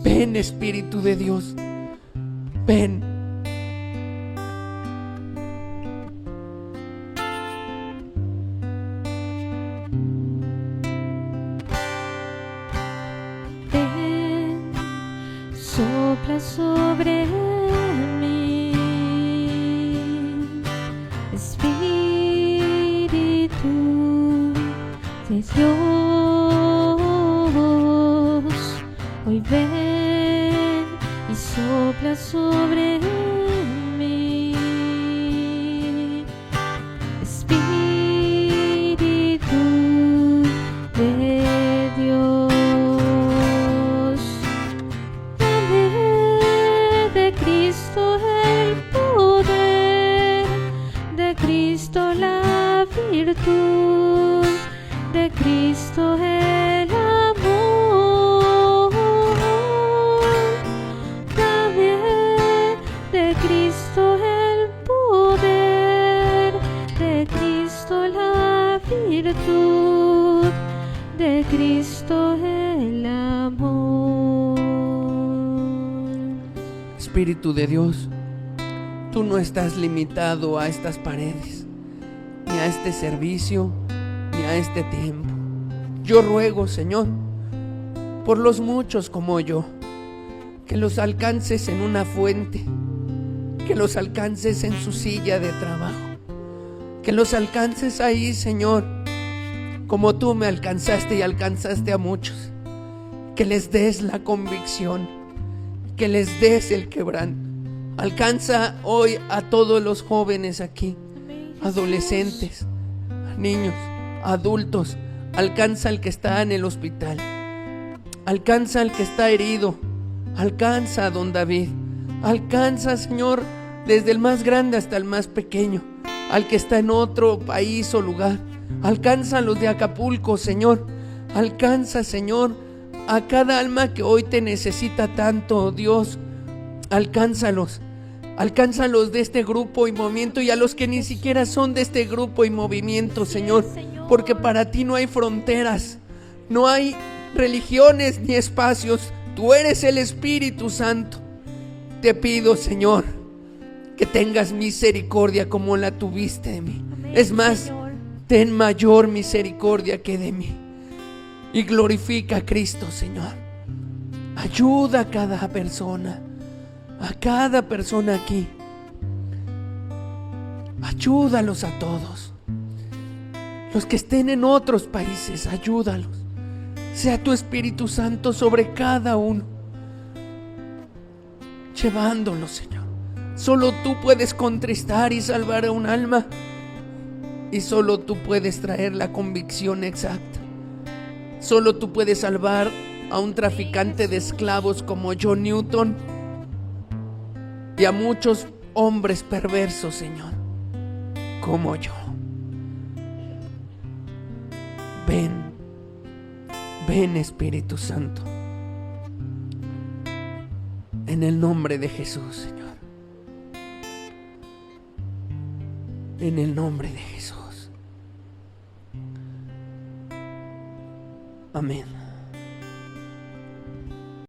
Speaker 1: Ven, Espíritu de Dios, ven.
Speaker 2: Sopla sobre mí, Espíritu de Dios. Hoy ven y sopla sobre mí, Espíritu de Dios. La virtud de Cristo, el amor, dame de Cristo el poder, de Cristo la virtud, de Cristo el amor.
Speaker 1: Espíritu de Dios, tú no estás limitado a estas paredes, ni a este servicio, ni a este tiempo. Yo ruego, Señor, por los muchos como yo, que los alcances en una fuente, que los alcances en su silla de trabajo, que los alcances ahí, Señor, como tú me alcanzaste y alcanzaste a muchos, que les des la convicción, que les des el quebranto. Alcanza hoy a todos los jóvenes aquí, adolescentes, niños, adultos. Alcanza al que está en el hospital, alcanza al que está herido, alcanza a don David, alcanza, Señor, desde el más grande hasta el más pequeño, al que está en otro país o lugar. Alcanza a los de Acapulco, Señor. Alcanza, Señor, a cada alma que hoy te necesita tanto, oh Dios. Alcánzalos. Alcánzalos de este grupo y movimiento, y a los que ni siquiera son de este grupo y movimiento, Señor, porque para ti no hay fronteras, no hay religiones ni espacios. Tú eres el Espíritu Santo. Te pido, Señor, que tengas misericordia como la tuviste de mí. Es más, ten mayor misericordia que de mí. Y glorifica a Cristo, Señor. Ayuda a cada persona aquí. Ayúdalos a todos. Los que estén en otros países, ayúdalos. Sea tu Espíritu Santo sobre cada uno, llevándolos, Señor. Solo tú puedes contristar y salvar a un alma, y solo tú puedes traer la convicción exacta. Solo tú puedes salvar a un traficante de esclavos como John Newton y a muchos hombres perversos, Señor, como yo. Ven Espíritu Santo, en el nombre de Jesús, Señor, en el nombre de Jesús. Amén.